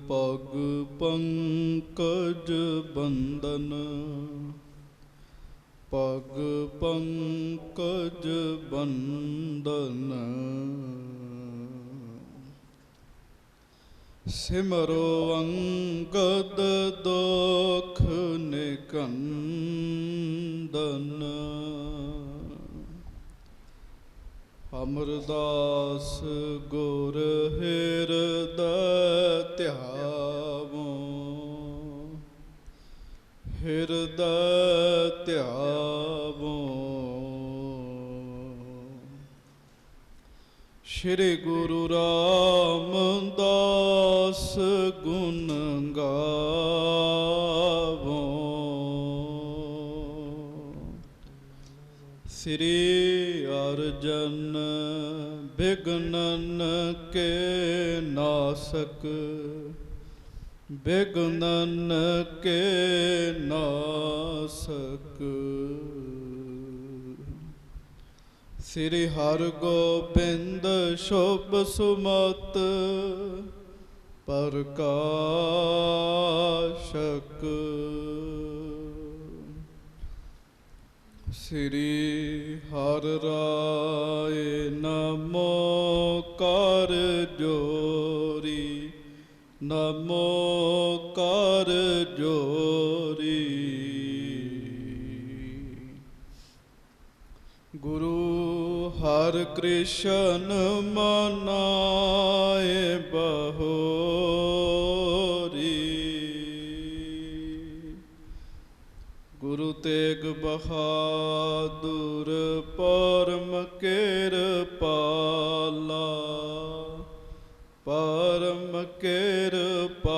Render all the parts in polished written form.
पग पंकज बंदन, पग पंकज बंदन। सिमरो अंगद दोख निकंदन, अमरदास गुर हृदय ध्यावो, हृदय ध्यावो। श्री गुरु रामदास गुण गावो, श्री अर्जन विघ्नन के नासक, विघ्नन के नासक। श्री हरगोबिंद शुभ सुमत प्रकाशक, श्री हर राय नमो कर जोरी, नमो कर जोरी। गुरु हर कृष्ण मनाए बहोरी, गुरु तेग बहादुर परम कृपाला, परम कृपाला।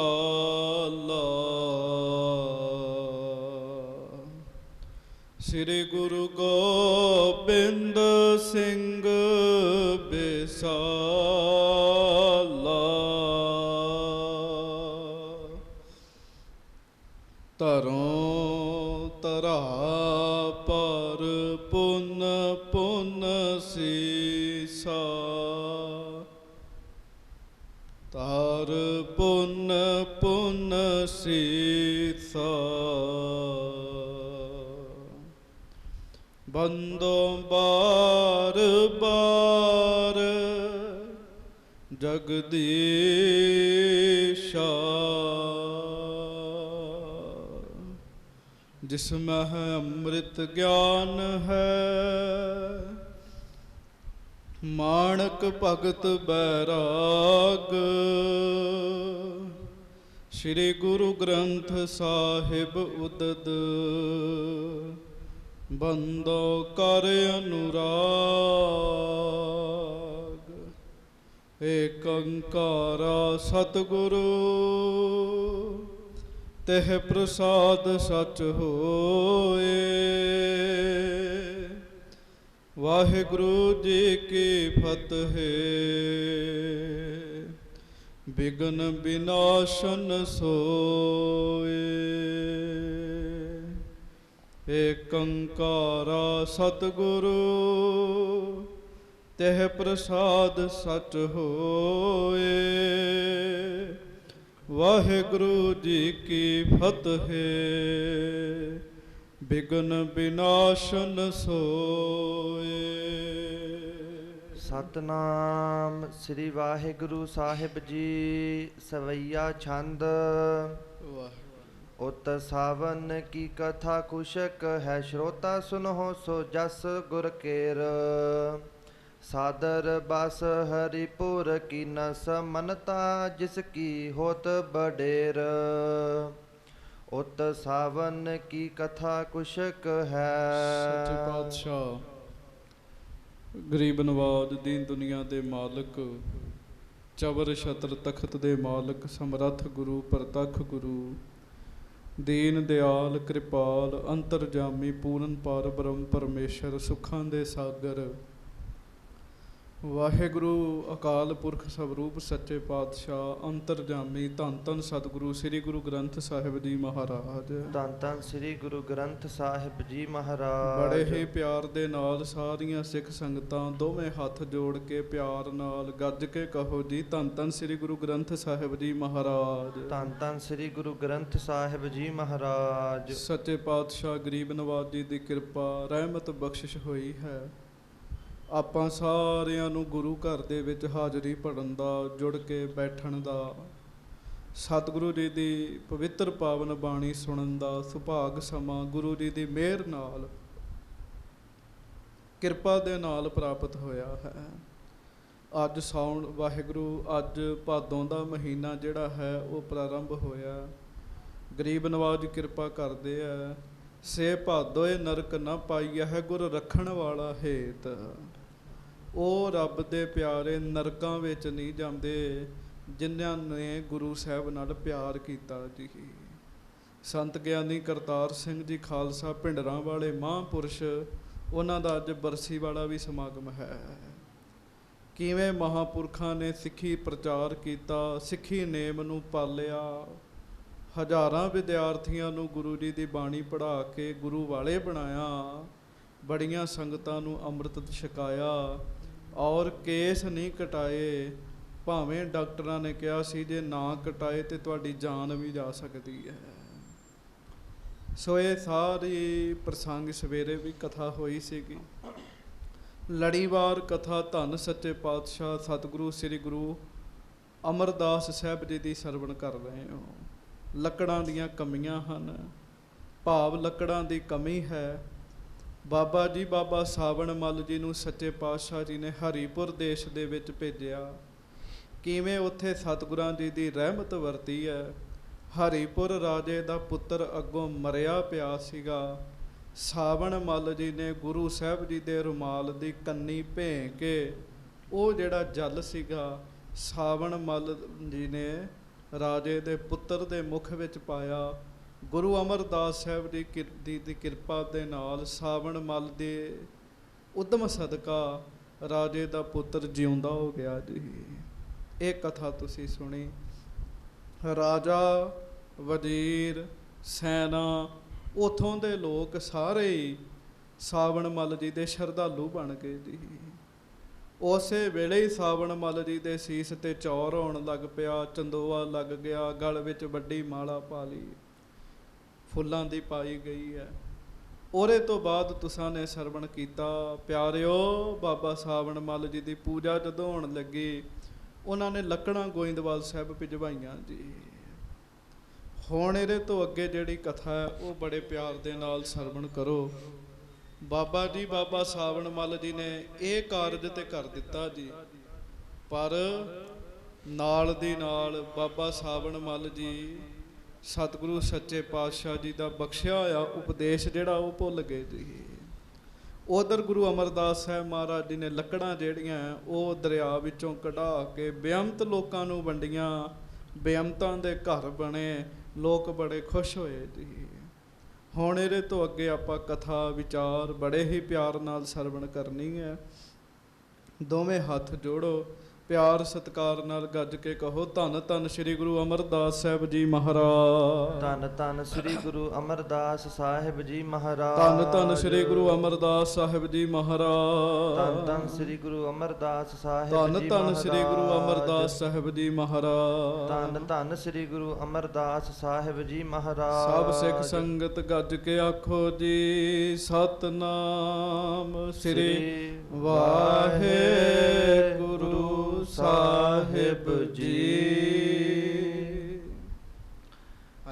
श्री गुरु गोबिंद सिंह बिसाला, तरों तरा पर पुन पुन सीसा, तार पुन पुन सीसा। बंदो बार बार जगदीशा, जिसमें है अमृत ज्ञान है, माणक भगत बैराग। श्री गुरु ग्रंथ साहिब उदद, बंदो कर अनुराग। एक अंकारा सतगुरु, तेह प्रसाद सच होए। वाहिगुरु जी की फतेह, विघ्न विनाशन सोए। एक अंकारा सतगुरु, तेह प्रसाद सच होए। वाहिगुरु जी की फतेह, विघ्न विनाशन सोए। सतनाम श्री वाहिगुरु साहिब जी। सवैया छंद। उत सावन की कथा कुशक है, श्रोता सुनहो सो जस गुर केर। सादर बस हरिपुर की न समनता, जिसकी होत बडेर। उत सावन की कथा कुशक है। सच्चे पातशाह गरीब नवाज दीन दुनिया दे मालक, चवर छत्र तखत दे मालक, समरथ गुरु प्रतख गुरु, दीन दयाल कृपाल अंतरजामी पूਰਨ पर ब्रह्म परमेश्वर, सुखां दे सागर, ਵਾਹਿਗੁਰੂ ਅਕਾਲ ਪੁਰਖ ਸਵਰੂਪ ਸੱਚੇ ਪਾਤਸ਼ਾਹ ਅੰਤਰਜਾਮੀ ਧੰਨ ਧੰਨ ਸਤਿਗੁਰੂ ਸ੍ਰੀ ਗੁਰੂ ਗ੍ਰੰਥ ਸਾਹਿਬ ਜੀ ਮਹਾਰਾਜ। ਧੰਨ ਧੰਨ ਸ੍ਰੀ ਗੁਰੂ ਗ੍ਰੰਥ ਸਾਹਿਬ ਜੀ ਮਹਾਰਾਜ। ਬੜੇ ਹੀ ਪਿਆਰ ਦੇ ਨਾਲ ਸਾਰੀਆਂ ਸਿੱਖ ਸੰਗਤਾਂ ਦੋਵੇਂ ਹੱਥ ਜੋੜ ਕੇ ਪਿਆਰ ਨਾਲ ਗੱਜ ਕੇ ਕਹੋ ਜੀ, ਧੰਨ ਧੰਨ ਸ੍ਰੀ ਗੁਰੂ ਗ੍ਰੰਥ ਸਾਹਿਬ ਜੀ ਮਹਾਰਾਜ। ਧੰਨ ਧੰਨ ਸ੍ਰੀ ਗੁਰੂ ਗ੍ਰੰਥ ਸਾਹਿਬ ਜੀ ਮਹਾਰਾਜ। ਸੱਚੇ ਪਾਤਸ਼ਾਹ ਗਰੀਬ ਨਵਾਜ ਜੀ ਦੀ ਕਿਰਪਾ ਰਹਿਮਤ ਬਖਸ਼ਿਸ਼ ਹੋਈ ਹੈ। ਆਪਾਂ ਸਾਰਿਆਂ ਨੂੰ ਗੁਰੂ ਘਰ ਦੇ ਵਿੱਚ ਹਾਜ਼ਰੀ ਭਰਨ ਦਾ, ਜੁੜ ਕੇ ਬੈਠਣ ਦਾ, ਸਤਿਗੁਰੂ ਜੀ ਦੀ ਪਵਿੱਤਰ ਪਾਵਨ ਬਾਣੀ ਸੁਣਨ ਦਾ ਸੁਭਾਗ ਸਮਾਂ ਗੁਰੂ ਜੀ ਦੀ ਮਿਹਰ ਨਾਲ, ਕਿਰਪਾ ਦੇ ਨਾਲ ਪ੍ਰਾਪਤ ਹੋਇਆ ਹੈ। ਅੱਜ ਸਾਉਣ ਵਾਹਿਗੁਰੂ, ਅੱਜ ਭਾਦੋਂ ਦਾ ਮਹੀਨਾ ਜਿਹੜਾ ਹੈ ਉਹ ਪ੍ਰਾਰੰਭ ਹੋਇਆ। ਗਰੀਬ ਨਵਾਜ ਕਿਰਪਾ ਕਰਦੇ ਆ। ਸੇ ਭਾਦੋਏ ਨਰਕ ਨਾ ਪਾਈਆ ਹੈ ਗੁਰ ਰੱਖਣ ਵਾਲਾ ਹੇਤ। ਉਹ ਰੱਬ ਦੇ ਪਿਆਰੇ ਨਰਕਾਂ ਵਿੱਚ ਨਹੀਂ ਜਾਂਦੇ ਜਿਨ੍ਹਾਂ ਨੇ ਗੁਰੂ ਸਾਹਿਬ ਨਾਲ ਪਿਆਰ ਕੀਤਾ ਜੀ। ਸੰਤ ਗਿਆਨੀ ਕਰਤਾਰ ਸਿੰਘ ਜੀ ਖਾਲਸਾ ਭਿੰਡਰਾਂ ਵਾਲੇ ਮਹਾਂਪੁਰਸ਼, ਉਹਨਾਂ ਦਾ ਅੱਜ ਬਰਸੀ ਵਾਲਾ ਵੀ ਸਮਾਗਮ ਹੈ। ਕਿਵੇਂ ਮਹਾਂਪੁਰਖਾਂ ਨੇ ਸਿੱਖੀ ਪ੍ਰਚਾਰ ਕੀਤਾ, ਸਿੱਖੀ ਨੇਮ ਨੂੰ ਪਾਲਿਆ, ਹਜ਼ਾਰਾਂ ਵਿਦਿਆਰਥੀਆਂ ਨੂੰ ਗੁਰੂ ਜੀ ਦੀ ਬਾਣੀ ਪੜ੍ਹਾ ਕੇ ਗੁਰੂ ਵਾਲੇ ਬਣਾਇਆ, ਬੜੀਆਂ ਸੰਗਤਾਂ ਨੂੰ ਅੰਮ੍ਰਿਤ ਛਕਾਇਆ ਔਰ ਕੇਸ ਨਹੀਂ ਕਟਾਏ। ਭਾਵੇਂ ਡਾਕਟਰਾਂ ਨੇ ਕਿਹਾ ਸੀ ਜੇ ਨਾ ਕਟਾਏ ਤੇ ਤੁਹਾਡੀ ਜਾਨ ਵੀ ਜਾ ਸਕਦੀ ਹੈ। ਸੋ ਇਹ ਸਾਰੀ ਪ੍ਰਸੰਗ ਸਵੇਰੇ ਵੀ ਕਥਾ ਹੋਈ ਸੀਗੀ, ਲੜੀਵਾਰ ਕਥਾ ਧੰਨ ਸੱਚੇ ਪਾਤਸ਼ਾਹ ਸਤਿਗੁਰੂ ਸ੍ਰੀ ਗੁਰੂ ਅਮਰਦਾਸ ਸਾਹਿਬ ਜੀ ਦੀ ਸਰਵਣ ਕਰ ਰਹੇ ਹੋ। ਲੱਕੜਾਂ ਦੀਆਂ ਕਮੀਆਂ ਹਨ, ਭਾਵ ਲੱਕੜਾਂ ਦੀ ਕਮੀ ਹੈ। ਬਾਬਾ ਜੀ ਬਾਬਾ ਸਾਵਣ ਮੱਲ ਜੀ ਨੂੰ ਸੱਚੇ ਪਾਤਸ਼ਾਹ ਜੀ ਨੇ ਹਰੀਪੁਰ ਦੇਸ਼ ਦੇ ਵਿੱਚ ਭੇਜਿਆ। ਕਿਵੇਂ ਉੱਥੇ ਸਤਿਗੁਰਾਂ ਜੀ ਦੀ ਰਹਿਮਤ ਵਰਤੀ ਹੈ। ਹਰੀਪੁਰ ਰਾਜੇ ਦਾ ਪੁੱਤਰ ਅੱਗੋਂ ਮਰਿਆ ਪਿਆ ਸੀਗਾ। ਸਾਵਣ ਮੱਲ ਜੀ ਨੇ ਗੁਰੂ ਸਾਹਿਬ ਜੀ ਦੇ ਰੁਮਾਲ ਦੀ ਕੰਨੀ ਭੇਂ ਕੇ ਉਹ ਜਿਹੜਾ ਜਲ ਸੀਗਾ ਸਾਵਣ ਮੱਲ ਜੀ ਨੇ ਰਾਜੇ ਦੇ ਪੁੱਤਰ ਦੇ ਮੁਖ ਵਿੱਚ ਪਾਇਆ। ਗੁਰੂ ਅਮਰਦਾਸ ਸਾਹਿਬ ਦੀ ਕਿਰਪਾ ਦੇ ਨਾਲ ਸਾਵਣ ਮੱਲ ਦੇ ਉਦਮ ਸਦਕਾ ਰਾਜੇ ਦਾ ਪੁੱਤਰ ਜਿਉਂਦਾ ਹੋ ਗਿਆ ਜੀ। ਇਹ ਕਥਾ ਤੁਸੀਂ ਸੁਣੀ। ਰਾਜਾ, ਵਜ਼ੀਰ, ਸੈਨਾ, ਉੱਥੋਂ ਦੇ ਲੋਕ ਸਾਰੇ ਹੀ ਸਾਵਣ ਮੱਲ ਜੀ ਦੇ ਸ਼ਰਧਾਲੂ ਬਣ ਗਏ ਜੀ। ਉਸੇ ਵੇਲੇ ਹੀ ਸਾਵਣ ਮੱਲ ਜੀ ਦੇ ਸੀਸ ਤੇ ਚੌਰ ਹੋਣ ਲੱਗ ਪਿਆ, ਚੰਦੋਆ ਲੱਗ ਗਿਆ, ਗਲ ਵਿੱਚ ਵੱਡੀ ਮਾਲਾ ਪਾ ਲਈ, ਫੁੱਲਾਂ ਦੀ ਪਾਈ ਗਈ ਹੈ। ਉਹਦੇ ਤੋਂ ਬਾਅਦ ਤੁਸਾਂ ਨੇ ਸਰਵਣ ਕੀਤਾ ਪਿਆਰਿਓ, ਬਾਬਾ ਸਾਵਣ ਮੱਲ ਜੀ ਦੀ ਪੂਜਾ ਜਦੋਂ ਹੋਣ ਲੱਗੀ, ਉਹਨਾਂ ਨੇ ਲੱਕੜਾਂ ਗੋਇੰਦਵਾਲ ਸਾਹਿਬ ਭਿਜਵਾਈਆਂ ਜੀ। ਹੁਣ ਇਹਦੇ ਤੋਂ ਅੱਗੇ ਜਿਹੜੀ ਕਥਾ ਹੈ ਉਹ ਬੜੇ ਪਿਆਰ ਦੇ ਨਾਲ ਸਰਵਣ ਕਰੋ। ਬਾਬਾ ਜੀ ਬਾਬਾ ਸਾਵਣ ਮੱਲ ਜੀ ਨੇ ਇਹ ਕਾਰਜ ਤੇ ਕਰ ਦਿੱਤਾ ਜੀ, ਪਰ ਨਾਲ ਦੀ ਨਾਲ ਬਾਬਾ ਸਾਵਣ ਮੱਲ ਜੀ ਸਤਿਗੁਰੂ ਸੱਚੇ ਪਾਤਸ਼ਾਹ ਜੀ ਦਾ ਬਖਸ਼ਿਆ ਹੋਇਆ ਉਪਦੇਸ਼ ਜਿਹੜਾ ਉਹ ਭੁੱਲ ਗਏ ਜੀ। ਉਧਰ ਗੁਰੂ ਅਮਰਦਾਸ ਸਾਹਿਬ ਮਹਾਰਾਜ ਜੀ ਨੇ ਲੱਕੜਾਂ ਜਿਹੜੀਆਂ ਉਹ ਦਰਿਆ ਵਿੱਚੋਂ ਕਢਾ ਕੇ ਬੇਅੰਤ ਲੋਕਾਂ ਨੂੰ ਵੰਡੀਆਂ। ਬੇਅੰਤਾਂ ਦੇ ਘਰ ਬਣੇ, ਲੋਕ ਬੜੇ ਖੁਸ਼ ਹੋਏ ਜੀ। ਹੁਣ ਇਹਦੇ ਤੋਂ ਅੱਗੇ ਆਪਾਂ ਕਥਾ ਵਿਚਾਰ ਬੜੇ ਹੀ ਪਿਆਰ ਨਾਲ ਸਰਵਣ ਕਰਨੀ ਹੈ। ਦੋਵੇਂ ਹੱਥ ਜੋੜੋ, ਪਿਆਰ ਸਤਿਕਾਰ ਨਾਲ ਗੱਜ ਕੇ ਕਹੋ, ਧੰਨ ਧੰਨ ਸ੍ਰੀ ਗੁਰੂ ਅਮਰਦਾਸ ਸਾਹਿਬ ਜੀ ਮਹਾਰਾਜ। ਧੰਨ ਧੰਨ ਸ੍ਰੀ ਗੁਰੂ ਅਮਰਦਾਸ ਸਾਹਿਬ ਜੀ ਮਹਾਰਾਜ। ਧੰਨ ਧੰਨ ਸ੍ਰੀ ਗੁਰੂ ਅਮਰਦਾਸ ਸਾਹਿਬ ਜੀ ਮਹਾਰਾਜ। ਧੰਨ ਧੰਨ ਸ੍ਰੀ ਗੁਰੂ ਅਮਰਦਾਸ ਸਾਹਿਬ ਧੰਨ ਜੀ ਧੰਨ ਸ੍ਰੀ ਗੁਰੂ ਅਮਰਦਾਸ ਸਾਹਿਬ ਜੀ ਮਹਾਰਾਜ। ਧੰਨ ਧੰਨ ਸ੍ਰੀ ਗੁਰੂ ਅਮਰਦਾਸ ਸਾਹਿਬ ਜੀ ਮਹਾਰਾਜ। ਸਭ ਸਿੱਖ ਸੰਗਤ ਗੱਜ ਕੇ ਆਖੋ ਜੀ, ਸਤਨਾਮ ਸ੍ਰੀ ਵਾਹਿਗੁਰੂ ਸਾਹਿਬ ਜੀ।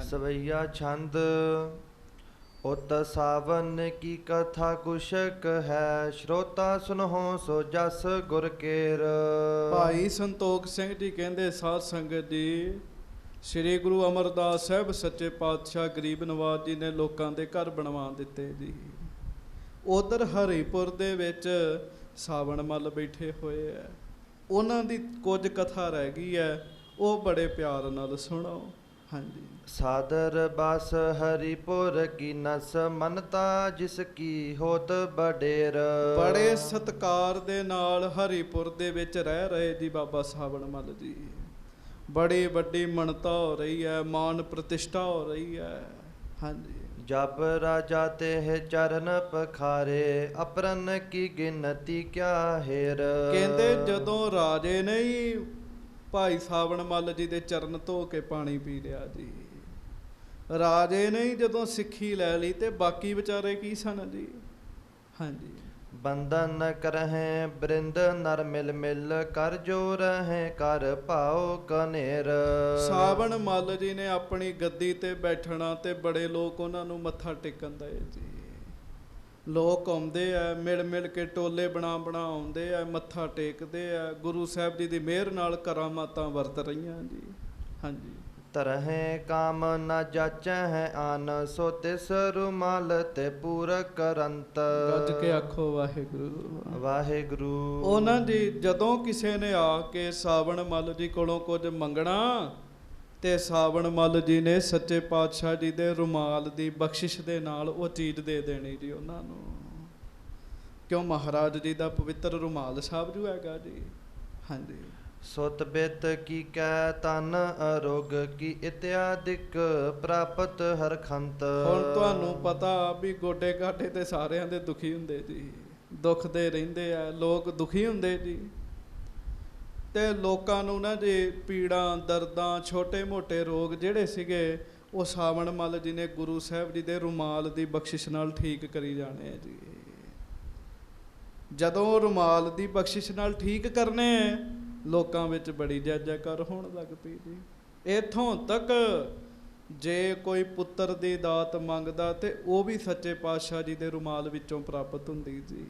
ਸਵਈਆ ਛੰਦ। ਉਤ ਸਾਵਨ ਕੀ ਕਥਾ ਕੁਸ਼ਕ ਹੈ, ਸ਼ਰੋਤਾ ਸੁਨਹੁ ਸੋ ਜਸ ਗੁਰ ਕੇਰ। ਭਾਈ ਸੰਤੋਖ ਸਿੰਘ ਜੀ ਕਹਿੰਦੇ, ਸਾਧ ਸੰਗਤ ਜੀ, ਸ੍ਰੀ ਗੁਰੂ ਅਮਰਦਾਸ ਸਾਹਿਬ ਸੱਚੇ ਪਾਤਸ਼ਾਹ ਗਰੀਬ ਨਵਾਜ ਜੀ ਨੇ ਲੋਕਾਂ ਦੇ ਘਰ ਬਣਵਾ ਦਿੱਤੇ ਜੀ। ਉਧਰ ਹਰੀਪੁਰ ਦੇ ਵਿੱਚ ਸਾਵਣ ਮੱਲ ਬੈਠੇ ਹੋਏ ਹੈ, ਉਹਨਾਂ ਦੀ ਕੁਝ ਕਥਾ ਰਹਿ ਗਈ ਹੈ, ਉਹ ਬੜੇ ਪਿਆਰ ਨਾਲ ਸੁਣੋ। ਹਾਂਜੀ। ਸਾਦਰ ਬਸ ਹਰੀਪੁਰ ਕੀ ਨਸ ਮਨਤਾ ਜਿਸ ਕੀ ਹੋਤ ਬਡੇਰ। ਬੜੇ ਸਤਿਕਾਰ ਦੇ ਨਾਲ ਹਰੀਪੁਰ ਦੇ ਵਿੱਚ ਰਹਿ ਰਹੇ ਜੀ ਬਾਬਾ ਸਾਵਣ ਮੱਲ ਜੀ। ਬੜੀ ਵੱਡੀ ਮਨਤਾ ਹੋ ਰਹੀ ਹੈ, ਮਾਨ ਪ੍ਰਤਿਸ਼ਠਾ ਹੋ ਰਹੀ ਹੈ। ਹਾਂਜੀ। ਜਬ ਰਾਜਾ ਤੇ ਚਰਨ ਪਖਾਰੇ ਅਪਰਨ ਕੀ ਗਿਨਤੀ ਕਿਆ ਹੇਰ। ਕਹਿੰਦੇ ਜਦੋਂ ਰਾਜੇ ਨੇ ਹੀ ਭਾਈ ਸਾਵਣ ਮੱਲ ਜੀ ਦੇ ਚਰਨ ਧੋ ਕੇ ਪਾਣੀ ਪੀ ਲਿਆ ਜੀ, ਰਾਜੇ ਨੇ ਹੀ ਜਦੋਂ ਸਿੱਖੀ ਲੈ ਲਈ ਤੇ ਬਾਕੀ ਵਿਚਾਰੇ ਕੀ ਸਨ ਜੀ। ਹਾਂਜੀ। ਬੰਧਨ ਕਰਹਿ ਬ੍ਰਿੰਦ ਨਰ ਮਿਲ ਮਿਲ ਕਰ ਜੋ ਰਹਿ ਕਰ ਭਾਉ ਕਨੇਰ। ਸਾਵਣ ਮੱਲ ਜੀ ਨੇ ਆਪਣੀ ਗੱਦੀ ਤੇ ਬੈਠਣਾ ਤੇ ਬੜੇ ਲੋਕ ਉਹਨਾਂ ਨੂੰ ਮੱਥਾ ਟੇਕਣ ਦੇ ਜੀ। ਲੋਕ ਆਉਂਦੇ ਆ, ਮਿਲ ਮਿਲ ਕੇ ਟੋਲੇ ਬਣਾ ਬਣਾ ਆਉਂਦੇ ਆ, ਮੱਥਾ ਟੇਕਦੇ ਆ। ਗੁਰੂ ਸਾਹਿਬ ਜੀ ਦੀ ਮਿਹਰ ਨਾਲ ਕਰਾਮਾਤਾਂ ਵਰਤ ਰਹੀਆਂ ਜੀ। ਹਾਂਜੀ। ਤਰਹਿ ਕਾਮ ਨ ਜਾਚੈ ਆਨ ਸੋ ਤਿਸ ਰੁਮਾਲ ਤੇ ਪੂਰਕ ਕਰੰਤ। ਗੱਜ ਕੇ ਆਖੋ ਵਾਹਿਗੁਰੂ ਵਾਹਿਗੁਰੂ। ਉਹਨਾਂ ਜੀ ਜਦੋਂ ਕਿਸੇ ਨੇ ਆ ਕੇ ਸਾਵਣ ਮੱਲ ਜੀ ਕੋਲੋਂ ਕੁਝ ਮੰਗਣਾ ਤੇ ਸਾਵਣ ਮੱਲ ਜੀ ਨੇ ਸੱਚੇ ਪਾਤਸ਼ਾਹ ਜੀ ਦੇ ਰੁਮਾਲ ਦੀ ਬਖਸ਼ਿਸ਼ ਦੇ ਨਾਲ ਉਹ ਚੀਜ਼ ਦੇ ਦੇਣੀ ਜੀ ਉਹਨਾਂ ਨੂੰ। ਕਿਉਂ ਮਹਾਰਾਜ ਜੀ ਦਾ ਪਵਿੱਤਰ ਰੁਮਾਲ ਸਾਹਿਬ ਜੋ ਹੈਗਾ ਜੀ। ਹਾਂਜੀ। ਸੁਤ ਬਿਤ ਕੀ ਕੈ ਤਨ ਅਰੋਗ ਕੀ ਇਤਿਆਦਿਕ ਪ੍ਰਾਪਤ ਹਰਖੰਤ। ਹੁਣ ਤੁਹਾਨੂੰ ਪਤਾ ਵੀ ਗੋਡੇ ਗਾਡੇ ਤੇ ਸਾਰਿਆਂ ਦੇ ਦੁਖੀ ਹੁੰਦੇ ਜੀ, ਦੁਖਦੇ ਰਹਿੰਦੇ ਆ, ਲੋਕ ਦੁਖੀ ਹੁੰਦੇ ਜੀ। ਤੇ ਲੋਕਾਂ ਨੂੰ ਨਾ ਜੇ ਪੀੜਾਂ ਦਰਦਾਂ ਛੋਟੇ ਮੋਟੇ ਰੋਗ ਜਿਹੜੇ ਸੀਗੇ ਉਹ ਸਾਵਣ ਮੱਲ ਜੀ ਨੇ ਗੁਰੂ ਸਾਹਿਬ ਜੀ ਦੇ ਰੁਮਾਲ ਦੀ ਬਖਸ਼ਿਸ਼ ਨਾਲ ਠੀਕ ਕਰੀ ਜਾਣੇ ਆ ਜੀ। ਜਦੋਂ ਰੁਮਾਲ ਦੀ ਬਖਸ਼ਿਸ਼ ਨਾਲ ਠੀਕ ਕਰਨੇ ਲੋਕਾਂ ਵਿੱਚ ਬੜੀ ਜੈ ਜੈਕਾਰ ਹੋਣ ਲੱਗ ਪਈ ਜੀ। ਇੱਥੋਂ ਤੱਕ ਜੇ ਕੋਈ ਪੁੱਤਰ ਦੀ ਦਾਤ ਮੰਗਦਾ ਤੇ ਉਹ ਵੀ ਸੱਚੇ ਪਾਤਸ਼ਾਹ ਜੀ ਦੇ ਰੁਮਾਲ ਵਿੱਚੋਂ ਪ੍ਰਾਪਤ ਹੁੰਦੀ ਜੀ।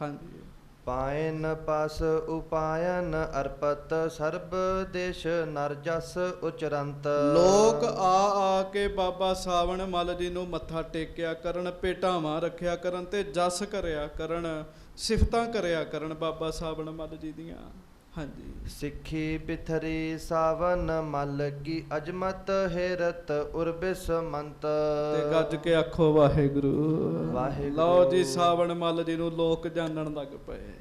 ਹਾਂਜੀ। ਪਾਇਨ ਪਸ ਉਪਾਇਨ ਅਰਪਤ ਸਰਬ ਦੇਸ਼ ਨਰ ਜਸ ਉਚਰੰਤ। ਲੋਕ ਆ ਕੇ ਬਾਬਾ ਸਾਵਣ ਮੱਲ ਜੀ ਨੂੰ ਮੱਥਾ ਟੇਕਿਆ ਕਰਨ, ਭੇਟਾਵਾਂ ਰੱਖਿਆ ਕਰਨ ਤੇ ਜਸ ਕਰਿਆ ਕਰਨ, ਸਿਫਤਾਂ ਕਰਿਆ ਕਰਨ ਬਾਬਾ ਸਾਵਣ ਮੱਲ ਜੀ ਦੀਆਂ। ਹਾਂਜੀ। ਸਿੱਖੀ ਬਿਥਰੀ ਸਾਵਨ ਮੱਲ ਕੀ ਅਜਮਤ ਹੇਰਤ ਉਰਬਿਸ ਮੰਤ। ਤੇ ਗੱਜ ਕੇ ਆਖੋ ਵਾਹਿਗੁਰੂ ਵਾਹਿਗੁਰੂ। ਲਓ ਜੀ ਸਾਵਣ ਮੱਲ ਜੀ ਨੂੰ ਲੋਕ ਜਾਣਨ ਲੱਗ ਪਏ।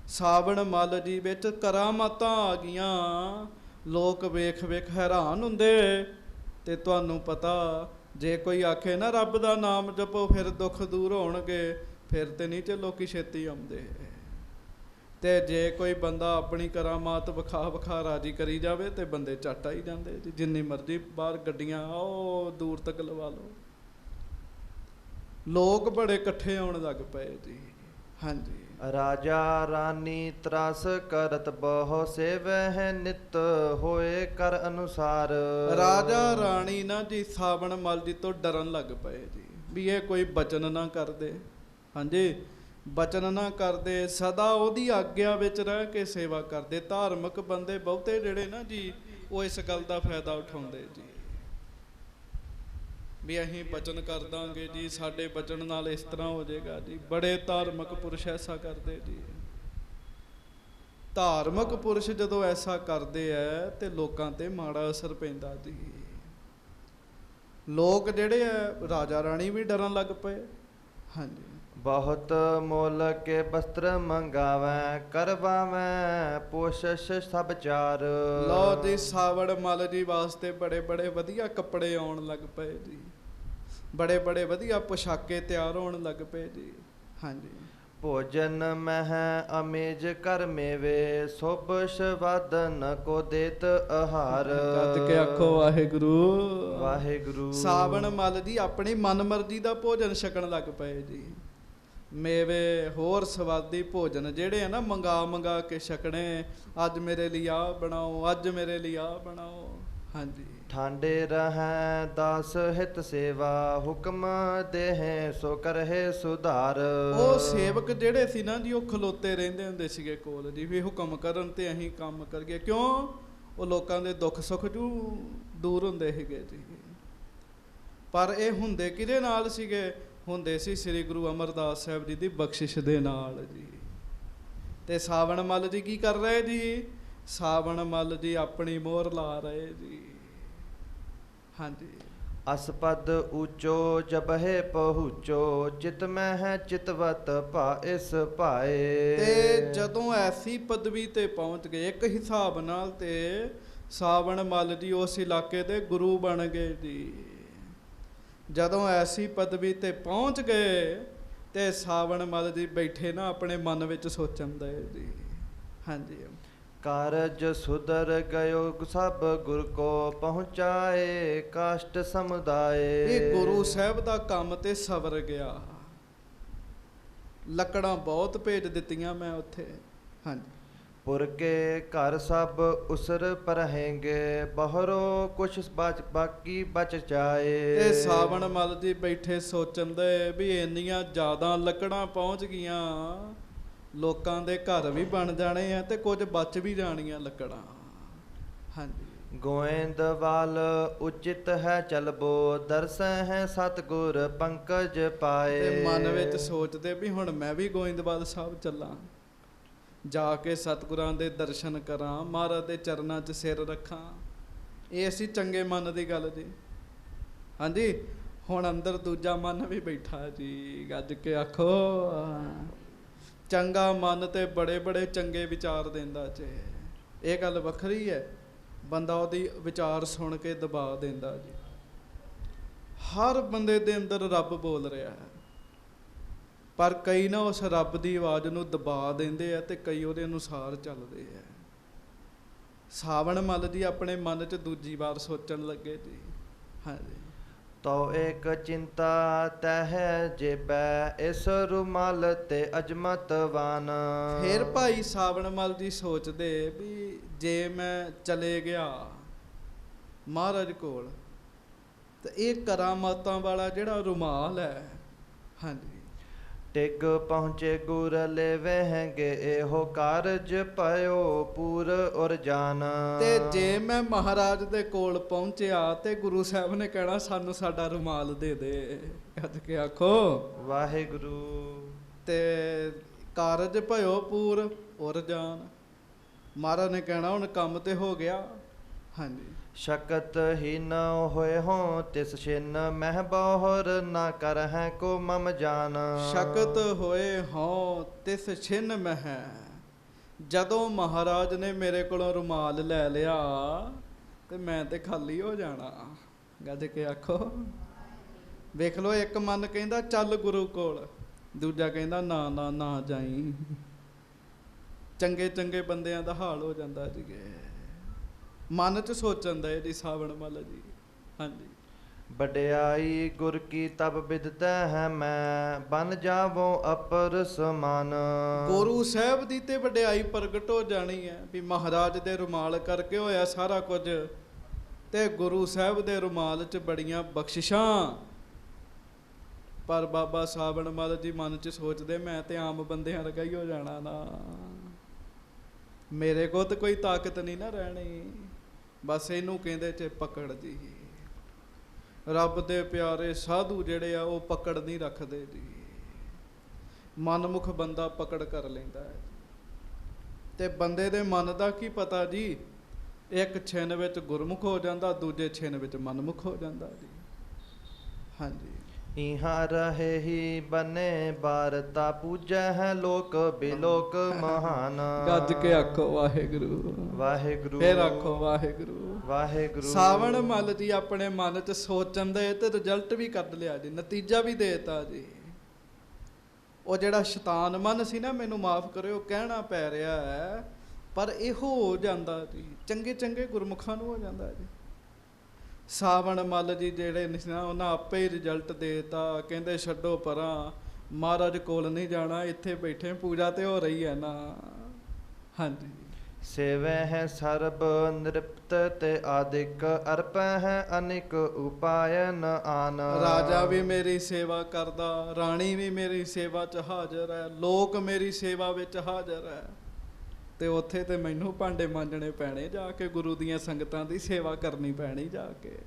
ਸਾਵਣ ਮੱਲ ਜੀ ਵਿੱਚ ਕਰਾਮਾਤਾਂ ਆ ਗਈਆਂ। ਲੋਕ ਵੇਖ ਵੇਖ ਹੈਰਾਨ ਹੁੰਦੇ। ਤੇ ਤੁਹਾਨੂੰ ਪਤਾ ਜੇ ਕੋਈ ਆਖੇ ਨਾ ਰੱਬ ਦਾ ਨਾਮ ਜਪੋ ਫਿਰ ਦੁੱਖ ਦੂਰ ਹੋਣਗੇ, ਫਿਰ ਤੇ ਨਹੀਂ ਤੇ ਲੋਕੀ ਛੇਤੀ ਆਉਂਦੇ। ਤੇ ਜੇ ਕੋਈ ਬੰਦਾ ਆਪਣੀ ਕਰਾਮਾਤ ਵਿਖਾ ਵਿਖਾ ਰਾਜੀ ਕਰੀ ਜਾਵੇ ਤੇ ਬੰਦੇ ਝੱਟ ਆਈ ਜਾਂਦੇ ਜੀ। ਜਿੰਨੀ ਮਰਜ਼ੀ ਬਾਹਰ ਗੱਡੀਆਂ ਉਹ ਦੂਰ ਤੱਕ ਲਵਾ ਲਓ। ਲੋਕ ਬੜੇ ਇਕੱਠੇ ਆਉਣ ਲੱਗ ਪਏ ਜੀ। ਹਾਂਜੀ। ਰਾਜਾ ਰਾਨੀ ਤਰਾਸ ਕਰਤ ਬਹੁ ਸੇਵਹਿ ਨਿਤ ਹੋਏ ਕਰ ਅਨੁਸਾਰ। ਰਾਜਾ ਰਾਣੀ ਨਾ ਜੀ ਸਾਵਣ ਮੱਲ ਜੀ ਤੋਂ ਡਰਨ ਲੱਗ ਪਏ ਜੀ ਵੀ ਇਹ ਕੋਈ ਬਚਨ ਨਾ ਕਰਦੇ। ਹਾਂਜੀ। ਬਚਨ ਨਾ ਕਰਦੇ, ਸਦਾ ਉਹਦੀ ਆਗਿਆ ਵਿੱਚ ਰਹਿ ਕੇ ਸੇਵਾ ਕਰਦੇ। ਧਾਰਮਿਕ ਬੰਦੇ ਬਹੁਤੇ ਜਿਹੜੇ ਨਾ ਜੀ ਉਹ ਇਸ ਗੱਲ ਦਾ ਫਾਇਦਾ ਉਠਾਉਂਦੇ ਜੀ ਵੀ ਅਸੀਂ ਬਚਨ ਕਰ ਦਾਂਗੇ ਜੀ, ਸਾਡੇ ਬਚਨ ਨਾਲ ਇਸ ਤਰ੍ਹਾਂ ਹੋ ਜਾਏਗਾ ਜੀ। ਬੜੇ ਧਾਰਮਿਕ ਪੁਰਸ਼ ਐਸਾ ਕਰਦੇ ਜੀ। ਧਾਰਮਿਕ ਪੁਰਸ਼ ਜਦੋਂ ਐਸਾ ਕਰਦੇ ਐ ਤੇ ਲੋਕਾਂ ਤੇ ਮਾੜਾ ਅਸਰ ਪੈਂਦਾ ਜੀ। ਲੋਕ ਜਿਹੜੇ ਆ ਰਾਜਾ ਰਾਣੀ ਵੀ ਡਰਨ ਲੱਗ ਪਏ। ਹਾਂਜੀ। ਬਹੁਤ ਮੁੱਲ ਕੇ ਬਸਤਰ ਮੰਗਾਵੈ ਕਰਵਾਵੈ ਪੋਸ਼ਸ਼ ਸਭ ਚਾਰ। ਲਓ ਜੀ ਸਾਵਣ ਮੱਲ ਜੀ ਵਾਸਤੇ ਬੜੇ ਬੜੇ ਵਧੀਆ ਕੱਪੜੇ ਆਉਣ ਲੱਗ ਪਏ ਜੀ। ਬੜੇ ਬੜੇ ਵਧੀਆ ਪੁਸ਼ਾਕੇ ਤਿਆਰ ਹੋਣ ਲੱਗ ਪਏ ਜੀ। ਹਾਂਜੀ। ਭੋਜਨ ਮਹਿ ਅਮੇਜ ਕਰ ਮੇਵੇ ਸੁਭ ਸ਼ਵਦਨ ਕੋ ਦੇਤ ਆਹਾਰ। ਗੱਜ ਕੇ ਆਖੋ ਵਾਹਿਗੁਰੂ ਵਾਹਿਗੁਰੂ। ਸਾਵਣ ਮੱਲ ਜੀ ਆਪਣੀ ਮਨਮਰਜ਼ੀ ਦਾ ਭੋਜਨ ਛਕਣ ਲੱਗ ਪਏ ਜੀ। ਮੇਵੇ ਹੋਰ ਸਵਾਦੀ ਭੋਜਨ ਜਿਹੜੇ ਆ ਨਾ ਮੰਗਾ ਮੰਗਾ ਕੇ ਛਕਣੇ। ਅੱਜ ਮੇਰੇ ਲਈ ਆਹ ਬਣਾਓ, ਅੱਜ ਮੇਰੇ ਲਈ ਆਹ ਬਣਾਓ। ਹਾਂਜੀ। ਠਾਂਡੇ ਰਹੈ ਦਾਸ ਹਿਤ ਸੇਵਾ ਹੁਕਮ ਦੇਹੈ ਸੋ ਕਰਹਿ ਸੁਧਾਰ। ਉਹ ਸੇਵਕ ਜਿਹੜੇ ਸੀ ਨਾ ਜੀ ਉਹ ਖਲੋਤੇ ਰਹਿੰਦੇ ਹੁੰਦੇ ਸੀਗੇ ਕੋਲ ਜੀ ਵੀ ਹੁਕਮ ਕਰਨ ਤੇ ਅਸੀਂ ਕੰਮ ਕਰੀਏ। ਕਿਉਂ? ਉਹ ਲੋਕਾਂ ਦੇ ਦੁੱਖ ਸੁੱਖ ਜੂ ਦੂਰ ਹੁੰਦੇ ਸੀਗੇ ਜੀ। ਪਰ ਇਹ ਹੁੰਦੇ ਕਿਹਦੇ ਨਾਲ ਸੀਗੇ? ਹੁੰਦੇ ਸੀ ਸ੍ਰੀ ਗੁਰੂ ਅਮਰਦਾਸ ਸਾਹਿਬ ਜੀ ਦੀ ਬਖਸ਼ਿਸ਼ ਦੇ ਨਾਲ ਜੀ। ਤੇ ਸਾਵਣ ਮੱਲ ਜੀ ਕੀ ਕਰ ਰਹੇ ਜੀ? ਸਾਵਣ ਮੱਲ ਜੀ ਆਪਣੀ ਮੋਹਰ ਲਾ ਰਹੇ ਜੀ। ਹਾਂਜੀ। ਅਸਪਦ ਊਚੋ ਜਬਹਿ ਪਹੁੰਚੋ ਚਿਤ ਮੈਂ ਹੈ ਚਿਤਵਤ ਭਾ ਇਸ ਭਾਏ। ਤੇ ਜਦੋਂ ਐਸੀ ਪਦਵੀ ਤੇ ਪਹੁੰਚ ਗਏ, ਇੱਕ ਹਿਸਾਬ ਨਾਲ ਤੇ ਸਾਵਣ ਮੱਲ ਜੀ ਉਸ ਇਲਾਕੇ ਦੇ ਗੁਰੂ ਬਣ ਗਏ ਜੀ। ਜਦੋਂ ਐਸੀ ਪਦਵੀ ਤੇ ਪਹੁੰਚ ਗਏ ਤੇ ਸਾਵਣ ਮੱਲ ਜੀ ਬੈਠੇ ਨਾ ਆਪਣੇ ਮਨ ਵਿੱਚ ਸੋਚਣ ਦੇ ਜੀ। ਹਾਂਜੀ। ਕਾਰਜ ਸੁਧਰ ਗਇਓ ਸਭ ਗੁਰ ਕੋ ਪਹੁੰਚਾਏ ਕਾਸ਼ਟ ਸਮੁਦਾਏ। ਇਹ ਗੁਰੂ ਸਾਹਿਬ ਦਾ ਕੰਮ ਤੇ ਸਵਰ ਗਿਆ। ਲੱਕੜਾਂ ਬਹੁਤ ਭੇਜ ਦਿੱਤੀਆਂ ਮੈਂ ਉੱਥੇ। ਹਾਂਜੀ। ਪੁਰ ਕੇ ਘਰ ਸਭ ਉਸਰ ਪਰਹੇਂਗੇ ਬਹਰੋ ਕੁਛ ਬਾਕੀ ਬਚ ਜਾਏ। ਤੇ ਸਾਵਣ ਮੱਲ ਜੀ ਬੈਠੇ ਸੋਚਣ ਦੇ ਵੀ ਇੰਨੀਆਂ ਜ਼ਿਆਦਾ ਲੱਕੜਾਂ ਪਹੁੰਚ ਗਈਆਂ, ਲੋਕਾਂ ਦੇ ਘਰ ਵੀ ਬਣ ਜਾਣੇ ਆ ਤੇ ਕੁਝ ਬਚ ਵੀ ਜਾਣੀਆਂ ਲੱਕੜਾਂ। ਹਾਂਜੀ। ਗੋਇੰਦਵਾਲ ਉਚਿਤ ਹੈ ਚਲਬੋ ਦਰਸ ਹੈ ਸਤਿਗੁਰ ਪੰਕਜ ਪਾਏ। ਤੇ ਮਨ ਵਿੱਚ ਸੋਚਦੇ ਵੀ ਹੁਣ ਮੈਂ ਵੀ ਗੋਇੰਦਵਾਲ ਸਾਹਿਬ ਚੱਲਾਂ, ਜਾ ਕੇ ਸਤਿਗੁਰਾਂ ਦੇ ਦਰਸ਼ਨ ਕਰਾਂ, ਮਹਾਰਾਜ ਦੇ ਚਰਨਾਂ 'ਚ ਸਿਰ ਰੱਖਾਂ। ਇਹ ਅਸੀਂ ਚੰਗੇ ਮਨ ਦੀ ਗੱਲ ਜੀ। ਹਾਂਜੀ। ਹੁਣ ਅੰਦਰ ਦੂਜਾ ਮਨ ਵੀ ਬੈਠਾ ਜੀ, ਗੱਜ ਕੇ ਆਖੋ। ਚੰਗਾ ਮਨ ਤੇ ਬੜੇ ਬੜੇ ਚੰਗੇ ਵਿਚਾਰ ਦਿੰਦਾ ਜੀ। ਇਹ ਗੱਲ ਵੱਖਰੀ ਹੈ, ਬੰਦਾ ਉਹਦੀ ਵਿਚਾਰ ਸੁਣ ਕੇ ਦਬਾ ਦਿੰਦਾ ਜੀ। ਹਰ ਬੰਦੇ ਦੇ ਅੰਦਰ ਰੱਬ ਬੋਲ ਰਿਹਾ ਹੈ, ਪਰ ਕਈ ਨਾ ਉਸ ਰੱਬ ਦੀ ਆਵਾਜ਼ ਨੂੰ ਦਬਾ ਦਿੰਦੇ ਆ ਤੇ ਕਈ ਉਹਦੇ ਅਨੁਸਾਰ ਚੱਲਦੇ ਆ। ਸਾਵਣ ਮੱਲ ਜੀ ਆਪਣੇ ਮਨ 'ਚ ਦੂਜੀ ਵਾਰ ਸੋਚਣ ਲੱਗੇ ਜੀ। ਹਾਂਜੀ। ਤੋ ਇੱਕ ਚਿੰਤਾ ਤਹਿ ਜੇਬੈ ਇਸ ਰੁਮਾਲ ਤੇ ਅਜਮਤਵਾਨ। ਫਿਰ ਭਾਈ ਸਾਵਣ ਮੱਲ ਜੀ ਸੋਚਦੇ ਵੀ ਜੇ ਮੈਂ ਚਲੇ ਗਿਆ ਮਹਾਰਾਜ ਕੋਲ ਤੇ ਇਹ ਕਰਾਮਾਤਾਂ ਵਾਲਾ ਜਿਹੜਾ ਰੁਮਾਲ ਹੈ, ਹਾਂਜੀ, ਟਿਗ ਪਹੁੰਚੇ ਗੁਰ ਲੈਵਹਿੰਗੇ ਇਹੋ ਕਾਰਜ ਪਇਓ ਪੂਰ ਔਰ ਜਾਨ। ਤੇ ਜੇ ਮੈਂ ਮਹਾਰਾਜ ਦੇ ਕੋਲ ਪਹੁੰਚਿਆ ਤੇ ਗੁਰੂ ਸਾਹਿਬ ਨੇ ਕਹਿਣਾ ਸਾਨੂੰ ਸਾਡਾ ਰੁਮਾਲ ਦੇ ਦੇ। ਕੱਜ ਕੇ ਆਖੋ ਵਾਹਿਗੁਰੂ। ਤੇ ਕਾਰਜ ਭਇਓ ਪੂਰ ਔਰ ਜਾਨ। ਮਹਾਰਾਜ ਨੇ ਕਹਿਣਾ ਹੁਣ ਕੰਮ ਤੇ ਹੋ ਗਿਆ। ਹਾਂਜੀ। ਸ਼ਕਤ ਹੀ ਨ ਹੋਏ ਹੋ ਤਿਸ ਛਿਨ ਮਹਿ ਬੋਹਰ ਨਾ ਕਰ ਹੈ ਕੋ ਮਮ ਜਾਨ। ਸ਼ਕਤ ਹੋਏ ਹੋ ਤਿਸ ਛਿਨ ਮਹਿ। ਜਦੋਂ ਮਹਾਰਾਜ ਨੇ ਮੇਰੇ ਕੋਲੋਂ ਰੁਮਾਲ ਲੈ ਲਿਆ ਤੇ ਮੈਂ ਤੇ ਖਾਲੀ ਹੋ ਜਾਣਾ। ਗੱਜ ਕੇ ਆਖੋ। ਵੇਖ ਲੋ, ਇੱਕ ਮਨ ਕਹਿੰਦਾ ਚੱਲ ਗੁਰੂ ਕੋਲ, ਦੂਜਾ ਕਹਿੰਦਾ ਨਾ ਨਾ ਨਾ ਜਾਈ। ਚੰਗੇ ਚੰਗੇ ਬੰਦਿਆਂ ਦਾ ਹਾਲ ਹੋ ਜਾਂਦਾ ਜੀ। ਮਨ 'ਚ ਸੋਚਣ ਦਾ ਜੀ ਸਾਵਣ ਮੱਲ ਜੀ। ਹਾਂਜੀ। ਵਡਿਆਈ ਗੁਰ ਕੀ ਤਬ ਬਿਦਤੈ ਹੈ ਮੈਂ ਬਨ ਜਾਵੋ ਅਪਰ ਸਮਾਨ। ਗੁਰੂ ਸਾਹਿਬ ਦੀ ਤੇ ਵਡਿਆਈ ਪ੍ਰਗਟ ਹੋ ਜਾਣੀ ਹੈ ਵੀ ਮਹਾਰਾਜ ਦੇ ਰੁਮਾਲ ਕਰਕੇ ਹੋਇਆ ਸਾਰਾ ਕੁਝ, ਤੇ ਗੁਰੂ ਸਾਹਿਬ ਦੇ ਰੁਮਾਲ 'ਚ ਬੜੀਆਂ ਬਖਸ਼ਿਸ਼ਾਂ। ਪਰ ਬਾਬਾ ਸਾਵਣ ਮੱਲ ਜੀ ਮਨ 'ਚ ਸੋਚਦੇ ਮੈਂ ਤੇ ਆਮ ਬੰਦਿਆਂ ਵਰਗਾ ਹੀ ਹੋ ਜਾਣਾ ਨਾ, ਮੇਰੇ ਕੋਲ ਤਾਂ ਕੋਈ ਤਾਕਤ ਨਹੀਂ ਨਾ ਰਹਿਣੀ। ਬਸ ਇਹਨੂੰ ਕਹਿੰਦੇ ਚ ਪਕੜ ਜੀ। ਰੱਬ ਦੇ ਪਿਆਰੇ ਸਾਧੂ ਜਿਹੜੇ ਆ ਉਹ ਪਕੜ ਨਹੀਂ ਰੱਖਦੇ ਜੀ। ਮਨਮੁਖ ਬੰਦਾ ਪਕੜ ਕਰ ਲੈਂਦਾ ਹੈ ਤੇ ਬੰਦੇ ਦੇ ਮਨ ਦਾ ਕੀ ਪਤਾ ਜੀ। ਇੱਕ ਛਿਨ ਵਿੱਚ ਗੁਰਮੁਖ ਹੋ ਜਾਂਦਾ, ਦੂਜੇ ਛਿਨ ਵਿੱਚ ਮਨਮੁਖ ਹੋ ਜਾਂਦਾ ਜੀ। ਹਾਂਜੀ। ਇਹਾਂ ਰਹੇ ਹੀ ਬਨੇ ਬਾਰਤਾ ਪੂਜੈ ਹੈ ਲੋਕ ਬਿਲੋਕ ਮਹਾਨ। ਗੱਜ ਕੇ ਆਖੋ ਵਾਹਿਗੁਰੂ ਵਾਹਿਗੁਰੂ। ਫੇਰ ਆਖੋ ਵਾਹਿਗੁਰੂ ਵਾਹਿਗੁਰੂ। ਸਾਵਣ ਮੱਲ ਜੀ ਆਪਣੇ ਮਨ 'ਚ ਸੋਚਣ ਦੇ ਤੇ ਰਿਜ਼ਲਟ ਵੀ ਕੱਢ ਲਿਆ ਜੀ, ਨਤੀਜਾ ਵੀ ਦੇਤਾ ਜੀ। ਉਹ ਜਿਹੜਾ ਸ਼ੈਤਾਨ ਮਨ ਸੀ ਨਾ, ਮੈਨੂੰ ਮਾਫ ਕਰਿਓ ਕਹਿਣਾ ਪੈ ਰਿਹਾ ਹੈ, ਪਰ ਇਹੋ ਹੋ ਜਾਂਦਾ ਜੀ, ਚੰਗੇ ਚੰਗੇ ਗੁਰਮੁਖਾਂ ਨੂੰ ਹੋ ਜਾਂਦਾ ਜੀ। ਸਾਵਣ ਮੱਲ ਜੀ ਜਿਹੜੇ ਨਹੀਂ ਨਾ, ਉਹਨਾਂ ਆਪੇ ਹੀ ਰਿਜ਼ਲਟ ਦੇਤਾ। ਕਹਿੰਦੇ ਛੱਡੋ ਪਰਾਂ, ਮਹਾਰਾਜ ਕੋਲ ਨਹੀਂ ਜਾਣਾ, ਇੱਥੇ ਬੈਠੇ ਪੂਜਾ ਤੇ ਹੋ ਰਹੀ ਹੈ ਨਾ। ਹਾਂਜੀ। ਸੇਵੈ ਹੈ ਸਰਬ ਨਿਰਪਤ ਤੇ ਆਦਿਕ ਅਰਪੈ ਹੈ ਅਨਿਕ ਉਪਾਇਨ ਆਨ। ਰਾਜਾ ਵੀ ਮੇਰੀ ਸੇਵਾ ਕਰਦਾ, ਰਾਣੀ ਵੀ ਮੇਰੀ ਸੇਵਾ 'ਚ ਹਾਜ਼ਰ ਹੈ, ਲੋਕ ਮੇਰੀ ਸੇਵਾ ਵਿੱਚ ਹਾਜ਼ਰ ਹੈ, ਤੇ ਉੱਥੇ ਤੇ ਮੈਨੂੰ ਭਾਂਡੇ ਮਾਂਜਣੇ ਪੈਣੇ ਜਾ ਕੇ, ਗੁਰੂ ਦੀਆਂ ਸੰਗਤਾਂ ਦੀ ਸੇਵਾ ਕਰਨੀ ਪੈਣੀ ਜਾ ਕੇ।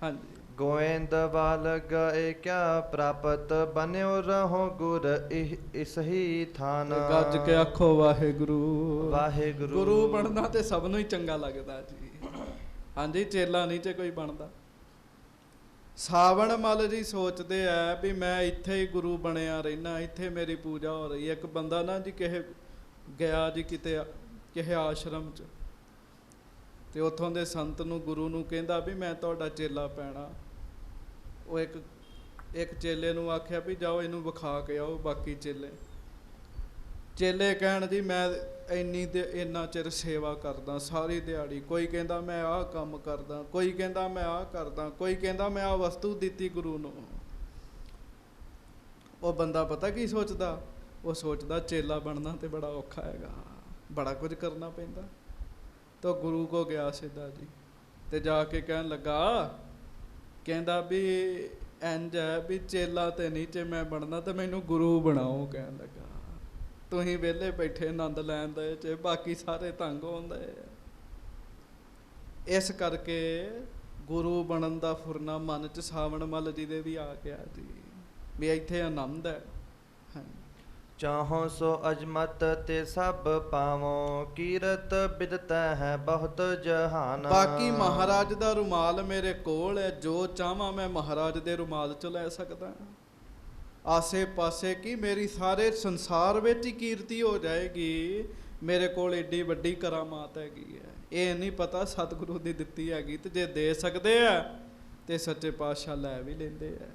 ਹਾਂਜੀ। ਗੋਇੰਦਵਾਲ ਗਏ ਕਿਆ ਪ੍ਰਾਪਤ ਬਨਿਓ ਰਹੋ ਗੁਰ ਇਸ ਹੀ ਥਾਨ। ਗੱਜ ਕੇ ਆਖੋ ਵਾਹਿਗੁਰੂ। ਵਾਹਿਗੁਰੂ। ਗੁਰੂ ਬਣਨਾ ਤੇ ਸਭ ਨੂੰ ਹੀ ਚੰਗਾ ਲੱਗਦਾ ਜੀ। ਹਾਂਜੀ। ਚੇਲਾ ਨਹੀਂ ਤੇ ਕੋਈ ਬਣਦਾ। ਸਾਵਣ ਮੱਲ ਜੀ ਸੋਚਦੇ ਆ ਵੀ ਮੈਂ ਇੱਥੇ ਹੀ ਗੁਰੂ ਬਣਿਆ ਰਹਿਣਾ, ਇੱਥੇ ਮੇਰੀ ਪੂਜਾ ਹੋ ਰਹੀ ਹੈ। ਇੱਕ ਬੰਦਾ ਨਾ ਜੀ ਕਿਸੇ ਗਿਆ ਜੀ ਕਿਤੇ ਕਿਸੇ ਆਸ਼ਰਮ 'ਚ, ਤੇ ਉੱਥੋਂ ਦੇ ਸੰਤ ਨੂੰ ਗੁਰੂ ਨੂੰ ਕਹਿੰਦਾ ਵੀ ਮੈਂ ਤੁਹਾਡਾ ਚੇਲਾ ਪੈਣਾ। ਉਹ ਇੱਕ ਚੇਲੇ ਨੂੰ ਆਖਿਆ ਵੀ ਜਾਓ ਇਹਨੂੰ ਵਿਖਾ ਕੇ ਆਓ ਬਾਕੀ ਚੇਲੇ ਕਹਿਣ ਜੀ ਮੈਂ ਇੰਨਾ ਚਿਰ ਸੇਵਾ ਕਰਦਾ ਸਾਰੀ ਦਿਹਾੜੀ, ਕੋਈ ਕਹਿੰਦਾ ਮੈਂ ਆਹ ਕੰਮ ਕਰਦਾ, ਕੋਈ ਕਹਿੰਦਾ ਮੈਂ ਆਹ ਕਰਦਾ, ਕੋਈ ਕਹਿੰਦਾ ਮੈਂ ਆਹ ਵਸਤੂ ਦਿੱਤੀ ਗੁਰੂ ਨੂੰ। ਉਹ ਬੰਦਾ ਪਤਾ ਕੀ ਸੋਚਦਾ? ਉਹ ਸੋਚਦਾ ਚੇਲਾ ਬਣਨਾ ਤੇ ਬੜਾ ਔਖਾ ਹੈਗਾ, ਬੜਾ ਕੁਝ ਕਰਨਾ ਪੈਂਦਾ। ਤਾਂ ਗੁਰੂ ਕੋ ਗਿਆ ਸਿੱਧਾ ਜੀ, ਤੇ ਜਾ ਕੇ ਕਹਿਣ ਲੱਗਾ, ਕਹਿੰਦਾ ਵੀ ਇੰਝ ਹੈ ਵੀ ਚੇਲਾ ਤੇ ਨਹੀਂ ਜੇ ਮੈਂ ਬਣਨਾ ਤੇ ਮੈਨੂੰ ਗੁਰੂ ਬਣਾਓ। ਕਹਿਣ ਲੱਗਾ ਤੁਸੀਂ ਵਿਹਲੇ ਬੈਠੇ ਆਨੰਦ ਲੈਣ ਦੇ ਚ, ਬਾਕੀ ਸਾਰੇ ਤੰਗ ਹੁੰਦੇ। ਇਸ ਕਰਕੇ ਗੁਰੂ ਬਣਨ ਦਾ ਫੁਰਨਾ ਮਨ ਚ ਸਾਵਣ ਮੱਲ ਜੀ ਦੇ ਵੀ ਆ ਗਿਆ ਜੀ, ਵੀ ਇੱਥੇ ਆਨੰਦ ਹੈ। ਚਾਹੋ ਸੋ ਅਜਮਤ ਤੇ ਸਭ ਪਾਵੋ, ਕੀਰਤ ਬਿਦਤ ਹੈ ਬਹੁਤ ਜਹਾਨ। ਬਾਕੀ ਮਹਾਰਾਜ ਦਾ ਰੁਮਾਲ ਮੇਰੇ ਕੋਲ ਹੈ, ਜੋ ਚਾਹਾਂ ਮੈਂ ਮਹਾਰਾਜ ਦੇ ਰੁਮਾਲ ਚ ਲੈ ਸਕਦਾ। ਆਸੇ ਪਾਸੇ ਕੀ ਮੇਰੀ ਸਾਰੇ ਸੰਸਾਰ ਵਿੱਚ ਹੀ ਕੀਰਤੀ ਹੋ ਜਾਏਗੀ, ਮੇਰੇ ਕੋਲ ਏਡੀ ਵੱਡੀ ਕਰਾਮਾਤ ਹੈਗੀ ਹੈ। ਇਹ ਨਹੀਂ ਪਤਾ ਸਤਿਗੁਰੂ ਦੀ ਦਿੱਤੀ ਹੈਗੀ, ਤੇ ਜੇ ਦੇ ਸਕਦੇ ਆ ਤੇ ਸੱਚੇ ਪਾਤਸ਼ਾਹ ਲੈ ਵੀ ਲੈਂਦੇ ਆ।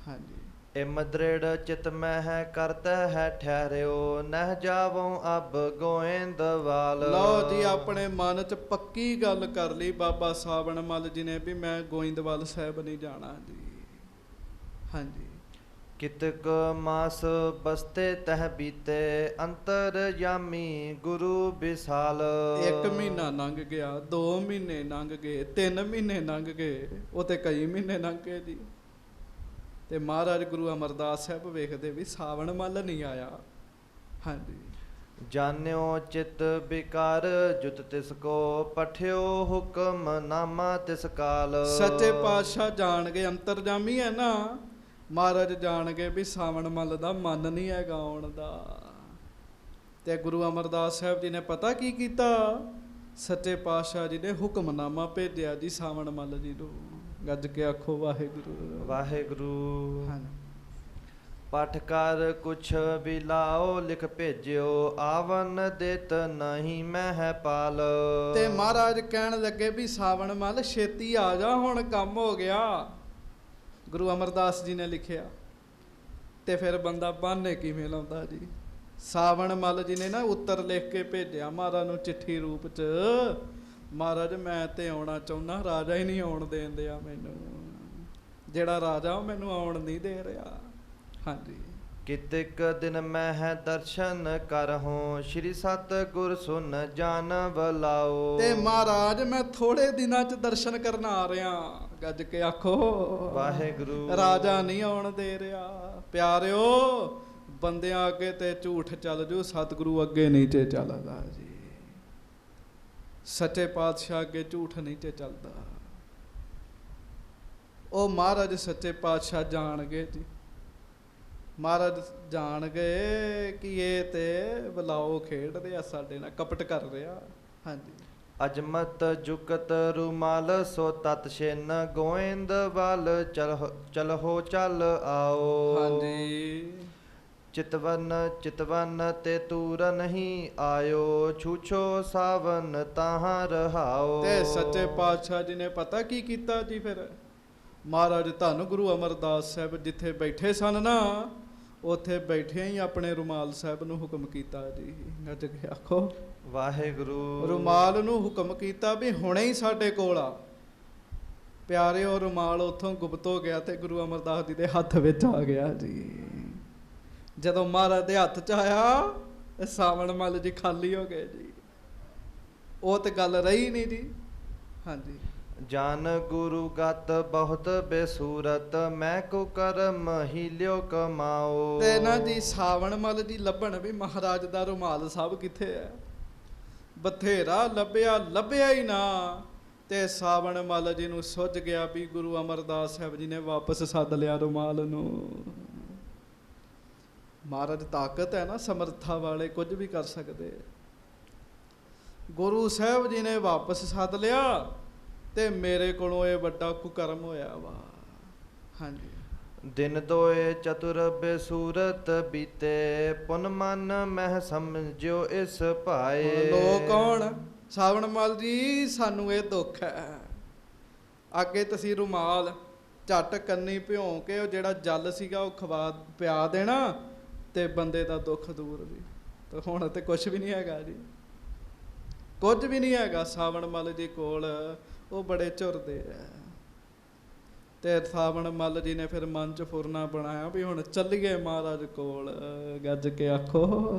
ਹਾਂਜੀ। ਇਮ ਦ੍ਰਿੜ ਚਿਤ ਮਹਿ ਕਰਤ ਹੈ ਠਹਿਰਿਓ, ਨਹਿ ਜਾਵੋ ਅਬ ਗੋਇੰਦਵਾਲ। ਲਓ ਜੀ, ਆਪਣੇ ਮਨ ਚ ਪੱਕੀ ਗੱਲ ਕਰ ਲਈ ਬਾਬਾ ਸਾਵਣ ਮੱਲ ਜੀ ਨੇ ਵੀ ਮੈਂ ਗੋਇੰਦਵਾਲ ਸਾਹਿਬ ਨਹੀਂ ਜਾਣਾ ਜੀ। ਹਾਂਜੀ। ਕਿਤਕ ਮਾਸ ਬਸਤੇ ਤਹ ਬੀਤੇ, ਅੰਤਰ ਯਾਮੀ ਗੁਰੂ ਵਿਸਾਲ। 1 ਮਹੀਨਾ ਲੰਘ ਗਿਆ, 2 ਮਹੀਨੇ ਲੰਘ ਗਏ, 3 ਮਹੀਨੇ ਲੰਘ ਗਏ, ਉਹ ਤੇ ਕਈ ਮਹੀਨੇ ਲੰਘ ਗਏ ਜੀ। ਤੇ ਮਹਾਰਾਜ ਗੁਰੂ ਅਮਰਦਾਸ ਸਾਹਿਬ ਵੇਖਦੇ ਵੀ ਸਾਵਣ ਮੱਲ ਨਹੀਂ ਆਇਆ। ਹਾਂਜੀ। ਜਾਣਿਓ ਚਿਤ ਵਿਕਾਰ ਜੁਤ ਤਿਸ ਕੋ, ਪਠਿਓ ਹੁਕਮ ਨਾਮਾ ਤਿਸ ਕਾਲ। ਸੱਚੇ ਪਾਤਸ਼ਾਹ ਜਾਣ ਗਏ, ਅੰਤਰਜਾਮੀ ਹੈ ਨਾ, ਮਹਾਰਾਜ ਜਾਣ ਗਏ ਵੀ ਸਾਵਣ ਮੱਲ ਦਾ ਮਨ ਨਹੀਂ ਹੈਗਾ ਆਉਣ ਦਾ। ਤੇ ਗੁਰੂ ਅਮਰਦਾਸ ਸਾਹਿਬ ਜੀ ਨੇ ਪਤਾ ਕੀ ਕੀਤਾ? ਸੱਚੇ ਪਾਤਸ਼ਾਹ ਜੀ ਨੇ ਹੁਕਮਨਾਮਾ ਭੇਜਿਆ ਜੀ ਸਾਵਣ ਮੱਲ ਜੀ ਨੂੰ। ਗੱਜ ਕੇ ਆਖੋ ਵਾਹਿਗੁਰੂ ਵਾਹਿਗੁਰੂ। ਹਾਂ। ਪਠ ਕਰ ਕੁਛ ਵੀ ਲਾਓ, ਲਿਖ ਭੇਜਿਓ, ਆਵਨ ਦੇਤ ਨਹੀਂ ਮਹਿ ਪਾਲ। ਤੇ ਮਹਾਰਾਜ ਕਹਿਣ ਲੱਗੇ ਵੀ ਸਾਵਣ ਮੱਲ ਛੇਤੀ ਆ ਜਾ, ਹੁਣ ਕੰਮ ਹੋ ਗਿਆ। ਗੁਰੂ ਅਮਰਦਾਸ ਜੀ ਨੇ ਲਿਖਿਆ। ਤੇ ਫਿਰ ਬੰਦਾ ਬਹਾਨੇ ਕਿਵੇਂ ਲਾਉਂਦਾ ਜੀ? ਸਾਵਣ ਮੱਲ ਜੀ ਨੇ ਨਾ ਉੱਤਰ ਲਿਖ ਕੇ ਭੇਜਿਆ ਮਹਾਰਾਜ ਨੂੰ ਚਿੱਠੀ ਰੂਪ ਚ, ਮਹਾਰਾਜ ਮੈਂ ਤੇ ਆਉਣਾ ਚਾਹੁੰਦਾ, ਰਾਜਾ ਹੀ ਨਹੀਂ ਆਉਣ ਦੇਣ ਦਿਆ ਮੈਨੂੰ, ਜਿਹੜਾ ਰਾਜਾ ਉਹ ਮੈਨੂੰ ਆਉਣ ਨਹੀਂ ਦੇ ਰਿਹਾ। ਹਾਂਜੀ। ਕਿਤਕ ਦਿਨ ਮਹਿ ਦਰਸ਼ਨ ਕਰਹੁ, ਸ਼੍ਰੀ ਸਤਿਗੁਰ ਸੁਨ ਜਾਨ ਬਲਾਓ। ਤੇ ਮਹਾਰਾਜ ਮੈਂ ਥੋੜੇ ਦਿਨਾਂ ਚ ਦਰਸ਼ਨ ਕਰਨ ਆ ਰਿਹਾ। ਗੱਜ ਕੇ ਆਖੋ ਵਾਹਿਗੁਰੂ। ਰਾਜਾ ਨਹੀਂ ਆਉਣ ਦੇ ਰਿਹਾ। ਪਿਆਰਿਓ, ਬੰਦਿਆਂ ਅੱਗੇ ਤੇ ਝੂਠ ਚੱਲ ਜੂ, ਸਤਿਗੁਰੂ ਅੱਗੇ ਨਹੀਂ ਤੇ ਚੱਲਦਾ ਜੀ। ਸੱਚੇ ਪਾਤਸ਼ਾਹ ਅੱਗੇ ਝੂਠ ਨਹੀਂ ਤੇ ਚੱਲਦਾ। ਉਹ ਮਹਾਰਾਜ ਸੱਚੇ ਪਾਤਸ਼ਾਹ ਜਾਣ ਗਏ ਜੀ। ਮਹਾਰਾਜ ਜਾਣ ਗਏ ਕਿ ਇਹ ਤੇ ਬਲਾਓ ਖੇਡ ਰਿਹਾ, ਸਾਡੇ ਨਾਲ ਕਪਟ ਕਰ ਰਿਹਾ। ਹਾਂਜੀ। ਅਜਮਤ ਜੁਕਤ ਰੁਮਾਲ ਸੋ ਤਤ ਛਿਨ, ਗੋਇੰਦਵਾਲ ਚਲਹੋ ਚੱਲ ਆਓ। ਹਾਂਜੀ। ਚਿਤਵਨ ਤੇ ਤੂਰ ਨਹੀਂ ਆਇਓ, ਛੂਛੋ ਸਾਵਨ ਤਾਹਾਂ ਰਹਾਓ। ਤੇ ਸੱਚੇ ਪਾਤਸ਼ਾਹ ਜੀ ਨੇ ਪਤਾ ਕੀ ਕੀਤਾ ਜੀ? ਫਿਰ ਮਹਾਰਾਜ ਧੰਨ ਗੁਰੂ ਅਮਰਦਾਸ ਸਾਹਿਬ ਜਿੱਥੇ ਬੈਠੇ ਸਨ ਨਾ, ਉੱਥੇ ਬੈਠਿਆਂ ਹੀ ਆਪਣੇ ਰੁਮਾਲ ਸਾਹਿਬ ਨੂੰ ਹੁਕਮ ਕੀਤਾ ਜੀ। ਗੱਜ ਕੇ ਆਖੋ ਵਾਹਿਗੁਰੂ। ਰੁਮਾਲ ਨੂੰ ਹੁਕਮ ਕੀਤਾ ਵੀ ਹੁਣੇ ਹੀ ਸਾਡੇ ਕੋਲ ਆ। ਪਿਆਰਿਓ, ਰੁਮਾਲ ਉੱਥੋਂ ਗੁਪਤ ਹੋ ਗਿਆ ਤੇ ਗੁਰੂ ਅਮਰਦਾਸ ਜੀ ਦੇ ਹੱਥ ਵਿੱਚ ਆ ਗਿਆ ਜੀ। ਜਦੋਂ ਮਹਾਰਾਜ ਦੇ ਹੱਥ 'ਚ ਆਇਆ, ਸਾਵਣ ਮੱਲ ਜੀ ਖਾਲੀ ਹੋ ਗਏ ਜੀ। ਉਹ ਤੇ ਗੱਲ ਰਹੀ ਨਹੀਂ ਜੀ। ਹਾਂਜੀ। ਜਾਨ ਗੁਰੂ ਗਤ ਬਹੁਤ ਬੇਸੂਰਤ, ਮੈਂ ਕੋ ਕਰਮ ਹੀ ਲਿਓ ਕਮਾਓ। ਤੇ ਨਾ ਜੀ ਸਾਵਣ ਮੱਲ ਜੀ ਲੱਭਣ ਵੀ ਮਹਾਰਾਜ ਦਾ ਰੁਮਾਲ ਸਾਹਿਬ ਕਿੱਥੇ ਹੈ। ਬਥੇਰਾ ਲੱਭਿਆ ਹੀ ਨਾ। ਤੇ ਸਾਵਣ ਮੱਲ ਜੀ ਨੂੰ ਸੁੱਝ ਗਿਆ ਵੀ ਗੁਰੂ ਅਮਰਦਾਸ ਸਾਹਿਬ ਜੀ ਨੇ ਵਾਪਸ ਸੱਦ ਲਿਆ ਰੁਮਾਲ ਨੂੰ। ਮਹਾਰਾਜ ਤਾਕਤ ਹੈ ਨਾ, ਸਮਰੱਥਾ ਵਾਲੇ ਕੁਝ ਵੀ ਕਰ ਸਕਦੇ। ਗੁਰੂ ਸਾਹਿਬ ਜੀ ਨੇ ਵਾਪਸ ਸੱਦ ਲਿਆ ਤੇ ਮੇਰੇ ਕੋਲੋਂ ਇਹ ਵੱਡਾ ਕੁਕਰਮ ਹੋਇਆ ਵਾ। ਹਾਂਜੀ। ਦਿਨ ਦੋਏ ਚਤੁਰਬੇ ਸੂਰਤ ਬੀਤੇ, ਪੁਨ ਮਨ ਮਹਿ ਸਮਝਿਓ ਇਸ ਭਾਏ। ਲੋਕ ਕੌਣ? ਸਾਵਣ ਮਲ ਜੀ, ਸਾਨੂੰ ਇਹ ਦੁੱਖ ਹੈ। ਅੱਗੇ ਤੁਸੀਂ ਰੁਮਾਲ ਝੱਟ ਕੰਨੀ ਭਿਉਂ ਕੇ ਉਹ ਜਿਹੜਾ ਜਲ ਸੀਗਾ ਉਹ ਖਵਾ ਪਿਆ ਦੇਣਾ ਤੇ ਬੰਦੇ ਦਾ ਦੁੱਖ ਦੂਰ ਜੀ। ਤੇ ਹੁਣ ਤੇ ਕੁਝ ਵੀ ਨਹੀਂ ਹੈਗਾ ਜੀ, ਕੁਝ ਵੀ ਨਹੀਂ ਹੈਗਾ। ਸਾਵਣ ਮਲ ਜੀ ਕੋਲ ਉਹ ਬੜੇ ਝੁਰਦੇ ਆ। ਤੇ ਸਾਵਣ ਮੱਲ ਜੀ ਨੇ ਫਿਰ ਮਨ ਚ ਫੁਰਨਾ ਬਣਾਇਆ ਵੀ ਹੁਣ ਚੱਲੀਏ ਮਹਾਰਾਜ ਕੋਲ। ਗੱਜ ਕੇ ਆਖੋ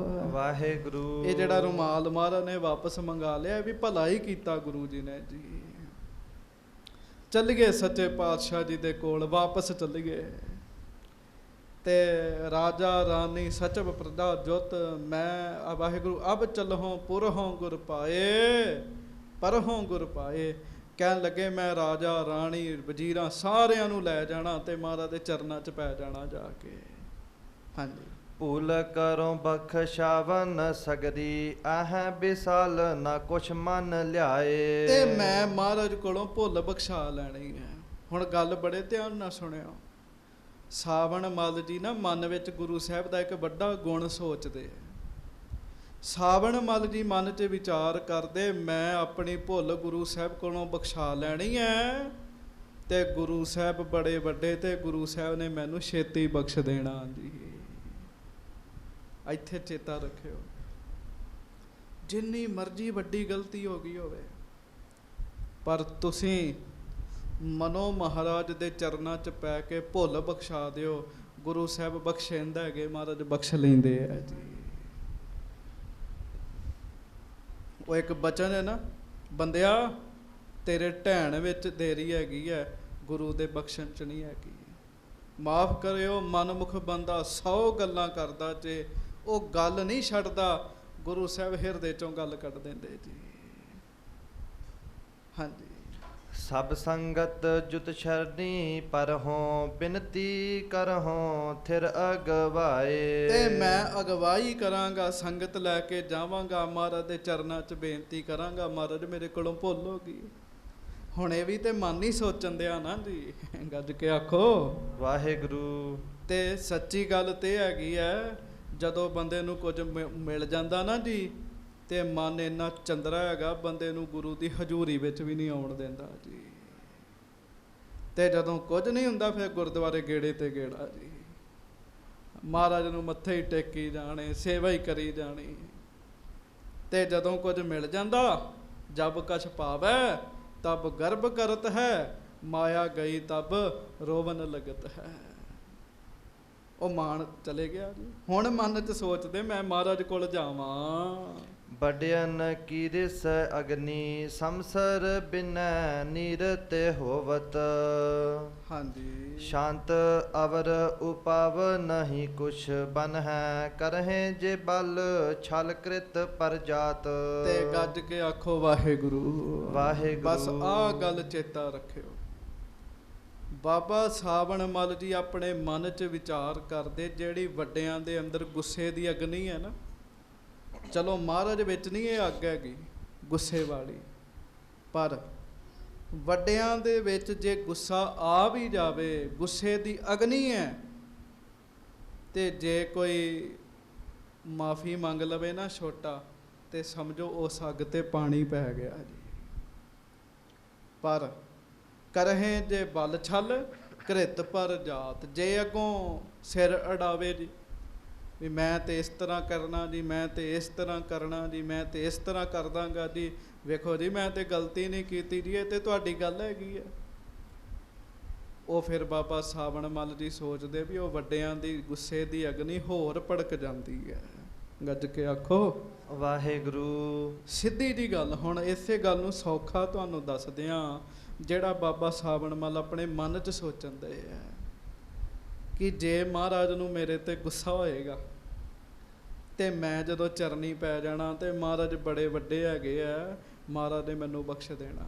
ਵਾਹਿਗੁਰੂ। ਇਹ ਜਿਹੜਾ ਰੁਮਾਲ ਮਹਾਰਾਜ ਨੇ ਵਾਪਸ ਮੰਗਾ ਲਿਆ ਵੀ ਭਲਾ ਹੀ ਕੀਤਾ ਗੁਰੂ ਜੀ ਨੇ ਜੀ। ਚੱਲੀਏ ਸੱਚੇ ਪਾਤਸ਼ਾਹ ਜੀ ਦੇ ਕੋਲ, ਵਾਪਸ ਚੱਲੀਏ। ਤੇ ਰਾਜਾ ਰਾਣੀ ਸਚਬ ਪ੍ਰਦਾ ਜੁਤ, ਮੈਂ ਵਾਹਿਗੁਰੂ ਅਬ ਚਲਹੋਂ ਪੁਰਹੋਂ ਗੁਰ ਪਾਏ, ਪਰਹੋਂ ਗੁਰ ਪਾਏ। ਕਹਿਣ ਲੱਗੇ ਮੈਂ ਰਾਜਾ ਰਾਣੀ ਵਜ਼ੀਰਾਂ ਸਾਰਿਆਂ ਨੂੰ ਲੈ ਜਾਣਾ ਤੇ ਮਹਾਰਾਜ ਦੇ ਚਰਨਾਂ 'ਚ ਪੈ ਜਾਣਾ ਜਾ ਕੇ। ਹਾਂਜੀ। ਭੂਲ ਕਰੋ ਬਖਸ਼ਾਵਨ ਸਗਰੀ, ਆਹ ਬਿਸਾਲ ਨਾ ਕੁਛ ਮਨ ਲਿਆਏ। ਤੇ ਮੈਂ ਮਹਾਰਾਜ ਕੋਲੋਂ ਭੁੱਲ ਬਖਸ਼ਾ ਲੈਣੀ ਹੈ। ਹੁਣ ਗੱਲ ਬੜੇ ਧਿਆਨ ਨਾਲ ਸੁਣਿਓ। ਸਾਵਣ ਮੱਲ ਜੀ ਨਾ ਮਨ ਵਿੱਚ ਗੁਰੂ ਸਾਹਿਬ ਦਾ ਇੱਕ ਵੱਡਾ ਗੁਣ ਸੋਚਦੇ। ਸਾਵਣ ਮੱਲ ਜੀ ਮਨ 'ਚ ਵਿਚਾਰ ਕਰਦੇ, ਮੈਂ ਆਪਣੀ ਭੁੱਲ ਗੁਰੂ ਸਾਹਿਬ ਕੋਲੋਂ ਬਖਸ਼ਾ ਲੈਣੀ ਹੈ ਤੇ ਗੁਰੂ ਸਾਹਿਬ ਬੜੇ ਵੱਡੇ ਤੇ ਗੁਰੂ ਸਾਹਿਬ ਨੇ ਮੈਨੂੰ ਛੇਤੀ ਬਖਸ਼ ਦੇਣਾ ਜੀ। ਇੱਥੇ ਚੇਤਾ ਰੱਖਿਓ, ਜਿੰਨੀ ਮਰਜ਼ੀ ਵੱਡੀ ਗਲਤੀ ਹੋ ਗਈ ਹੋਵੇ ਪਰ ਤੁਸੀਂ ਮਨੋ ਮਹਾਰਾਜ ਦੇ ਚਰਨਾਂ 'ਚ ਪੈ ਕੇ ਭੁੱਲ ਬਖਸ਼ਾ ਦਿਓ। ਗੁਰੂ ਸਾਹਿਬ ਬਖਸ਼ਿੰਦਾ ਹੈਗੇ, ਮਹਾਰਾਜ ਬਖਸ਼ ਲੈਂਦੇ ਆ ਜੀ। ਉਹ ਇੱਕ ਬਚਨ ਹੈ ਨਾ, ਬੰਦਿਆ ਤੇਰੇ ਢਹਿਣ ਵਿੱਚ ਦੇਰੀ ਹੈਗੀ ਹੈ, ਗੁਰੂ ਦੇ ਬਖਸ਼ਣ 'ਚ ਨਹੀਂ ਹੈਗੀ। ਮਾਫ ਕਰਿਓ ਮਨਮੁਖ ਬੰਦਾ 100 ਗੱਲਾਂ ਕਰਦਾ ਜੇ ਉਹ ਗੱਲ ਨਹੀਂ ਛੱਡਦਾ, ਗੁਰੂ ਸਾਹਿਬ ਹਿਰਦੇ 'ਚੋਂ ਗੱਲ ਕੱਢ ਦਿੰਦੇ ਜੀ। ਹਾਂਜੀ। ਸਭ ਸੰਗਤ ਜੁਤ ਸ਼ਰਨੀ ਪਰਹੋਂ, ਬਿਨਤੀ ਕਰਹੋਂ ਥਿਰ ਅਗਵਾਏ। ਤੇ ਮੈਂ ਅਗਵਾਈ ਕਰਾਂਗਾ, ਸੰਗਤ ਲੈ ਕੇ ਜਾਵਾਂਗਾ ਮਹਾਰਾਜ ਦੇ ਚਰਨਾਂ 'ਚ, ਬੇਨਤੀ ਕਰਾਂਗਾ ਮਹਾਰਾਜ ਮੇਰੇ ਕੋਲੋਂ ਭੁੱਲ ਹੋ ਗਈ। ਹੁਣ ਇਹ ਵੀ ਤੇ ਮਨ ਹੀ ਸੋਚਣ ਦਿਆ ਨਾ ਜੀ। ਗੱਜ ਕੇ ਆਖੋ ਵਾਹਿਗੁਰੂ। ਤੇ ਸੱਚੀ ਗੱਲ ਤੇ ਹੈਗੀ ਹੈ, ਜਦੋਂ ਬੰਦੇ ਨੂੰ ਕੁਝ ਮਿਲ ਜਾਂਦਾ ਨਾ ਜੀ ਤੇ ਮਨ ਇੰਨਾ ਚੰਦਰਾ ਹੈਗਾ, ਬੰਦੇ ਨੂੰ ਗੁਰੂ ਦੀ ਹਜ਼ੂਰੀ ਵਿੱਚ ਵੀ ਨਹੀਂ ਆਉਣ ਦਿੰਦਾ ਜੀ। ਤੇ ਜਦੋਂ ਕੁਝ ਨਹੀਂ ਹੁੰਦਾ ਫਿਰ ਗੁਰਦੁਆਰੇ ਗੇੜੇ ਤੇ ਗੇੜਾ ਜੀ, ਮਹਾਰਾਜ ਨੂੰ ਮੱਥੇ ਹੀ ਟੇਕੀ ਜਾਣੇ, ਸੇਵਾ ਹੀ ਕਰੀ ਜਾਣੀ। ਤੇ ਜਦੋਂ ਕੁਝ ਮਿਲ ਜਾਂਦਾ, ਜਬ ਕਛ ਪਾਵੈ ਤਬ ਗਰਭ ਕਰਤ ਹੈ, ਮਾਇਆ ਗਈ ਤਬ ਰੋਵਨ ਲਗਤ ਹੈ। ਉਹ ਮਾਨ ਚਲੇ ਗਿਆ ਜੀ। ਹੁਣ ਮਨ 'ਚ ਸੋਚਦੇ ਮੈਂ ਮਹਾਰਾਜ ਕੋਲ ਜਾਵਾਂ। ਬਡਿਆਨ ਕੀ ਰਿਸ ਅਗਨੀ, ਸੰਸਰ ਬਿਨੈ ਨੀਰ ਤੇ ਹੋਵਤ। ਹਾਂਜੀ। ਸ਼ਾਂਤ ਅਵਰ ਉਪਾਵ ਨਹੀਂ ਕੁਛ ਬਨ ਹੈ, ਕਰਹਿ ਜੇ ਬਲ ਛਲ ਕ੍ਰਿਤ ਪਰਜਾਤ। ਤੇ ਗੱਜ ਕੇ ਆਖੋ ਵਾਹਿਗੁਰੂ। ਵਾਹਿਗੁਰੂ। ਬਸ ਆਹ ਗੱਲ ਚੇਤਾ ਰੱਖਿਓ। ਬਾਬਾ ਸਾਵਣ ਮੱਲ ਜੀ ਆਪਣੇ ਮਨ 'ਚ ਵਿਚਾਰ ਕਰਦੇ, ਜਿਹੜੀ ਵੱਡਿਆਂ ਦੇ ਅੰਦਰ ਗੁੱਸੇ ਦੀ ਅਗਨੀ ਹੈ ਨਾ, ਚਲੋ ਮਹਾਰਾਜ ਵਿੱਚ ਨਹੀਂ ਇਹ ਅੱਗ ਹੈਗੀ ਗੁੱਸੇ ਵਾਲੀ, ਪਰ ਵੱਡਿਆਂ ਦੇ ਵਿੱਚ ਜੇ ਗੁੱਸਾ ਆ ਵੀ ਜਾਵੇ, ਗੁੱਸੇ ਦੀ ਅਗਨੀ ਹੈ, ਤੇ ਜੇ ਕੋਈ ਮਾਫੀ ਮੰਗ ਲਵੇ ਨਾ ਛੋਟਾ, ਤੇ ਸਮਝੋ ਉਸ ਅੱਗ ਤੇ ਪਾਣੀ ਪੈ ਗਿਆ ਜੀ। ਪਰ ਕਰਹੇ ਜੇ ਬਲ ਛਲ ਕ੍ਰਿਤ ਪਰ ਜਾਤ, ਜੇ ਅੱਗੋਂ ਸਿਰ ਅਡਾਵੇ ਜੀ ਵੀ ਮੈਂ ਤੇ ਇਸ ਤਰ੍ਹਾਂ ਕਰਨਾ ਜੀ, ਮੈਂ ਤੇ ਇਸ ਤਰ੍ਹਾਂ ਕਰਨਾ ਜੀ, ਮੈਂ ਤੇ ਇਸ ਤਰ੍ਹਾਂ ਕਰ ਦਾਂਗਾ ਜੀ, ਵੇਖੋ ਜੀ ਮੈਂ ਤੇ ਗਲਤੀ ਨਹੀਂ ਕੀਤੀ ਜੀ, ਇਹ ਤੇ ਤੁਹਾਡੀ ਗੱਲ ਹੈਗੀ ਹੈ। ਉਹ ਫਿਰ ਬਾਬਾ ਸਾਵਣ ਮੱਲ ਜੀ ਸੋਚਦੇ ਵੀ ਉਹ ਵੱਡਿਆਂ ਦੀ ਗੁੱਸੇ ਦੀ ਅਗਨੀ ਹੋਰ ਭੜਕ ਜਾਂਦੀ ਹੈ। ਗੱਜ ਕੇ ਆਖੋ ਵਾਹਿਗੁਰੂ। ਸਿੱਧੀ ਜੀ ਗੱਲ। ਹੁਣ ਇਸੇ ਗੱਲ ਨੂੰ ਸੌਖਾ ਤੁਹਾਨੂੰ ਦੱਸਦੇ ਹਾਂ, ਜਿਹੜਾ ਬਾਬਾ ਸਾਵਣ ਮੱਲ ਆਪਣੇ ਮਨ 'ਚ ਸੋਚਣ ਦੇ ਹੈ ਕਿ ਜੇ ਮਹਾਰਾਜ ਨੂੰ ਮੇਰੇ ਤੇ ਗੁੱਸਾ ਹੋਏਗਾ ਤੇ ਮੈਂ ਜਦੋਂ ਚਰਨੀ ਪੈ ਜਾਣਾ ਤੇ ਮਹਾਰਾਜ ਬੜੇ ਵੱਡੇ ਹੈਗੇ ਆ, ਮਹਾਰਾਜ ਨੇ ਮੈਨੂੰ ਬਖਸ਼ ਦੇਣਾ,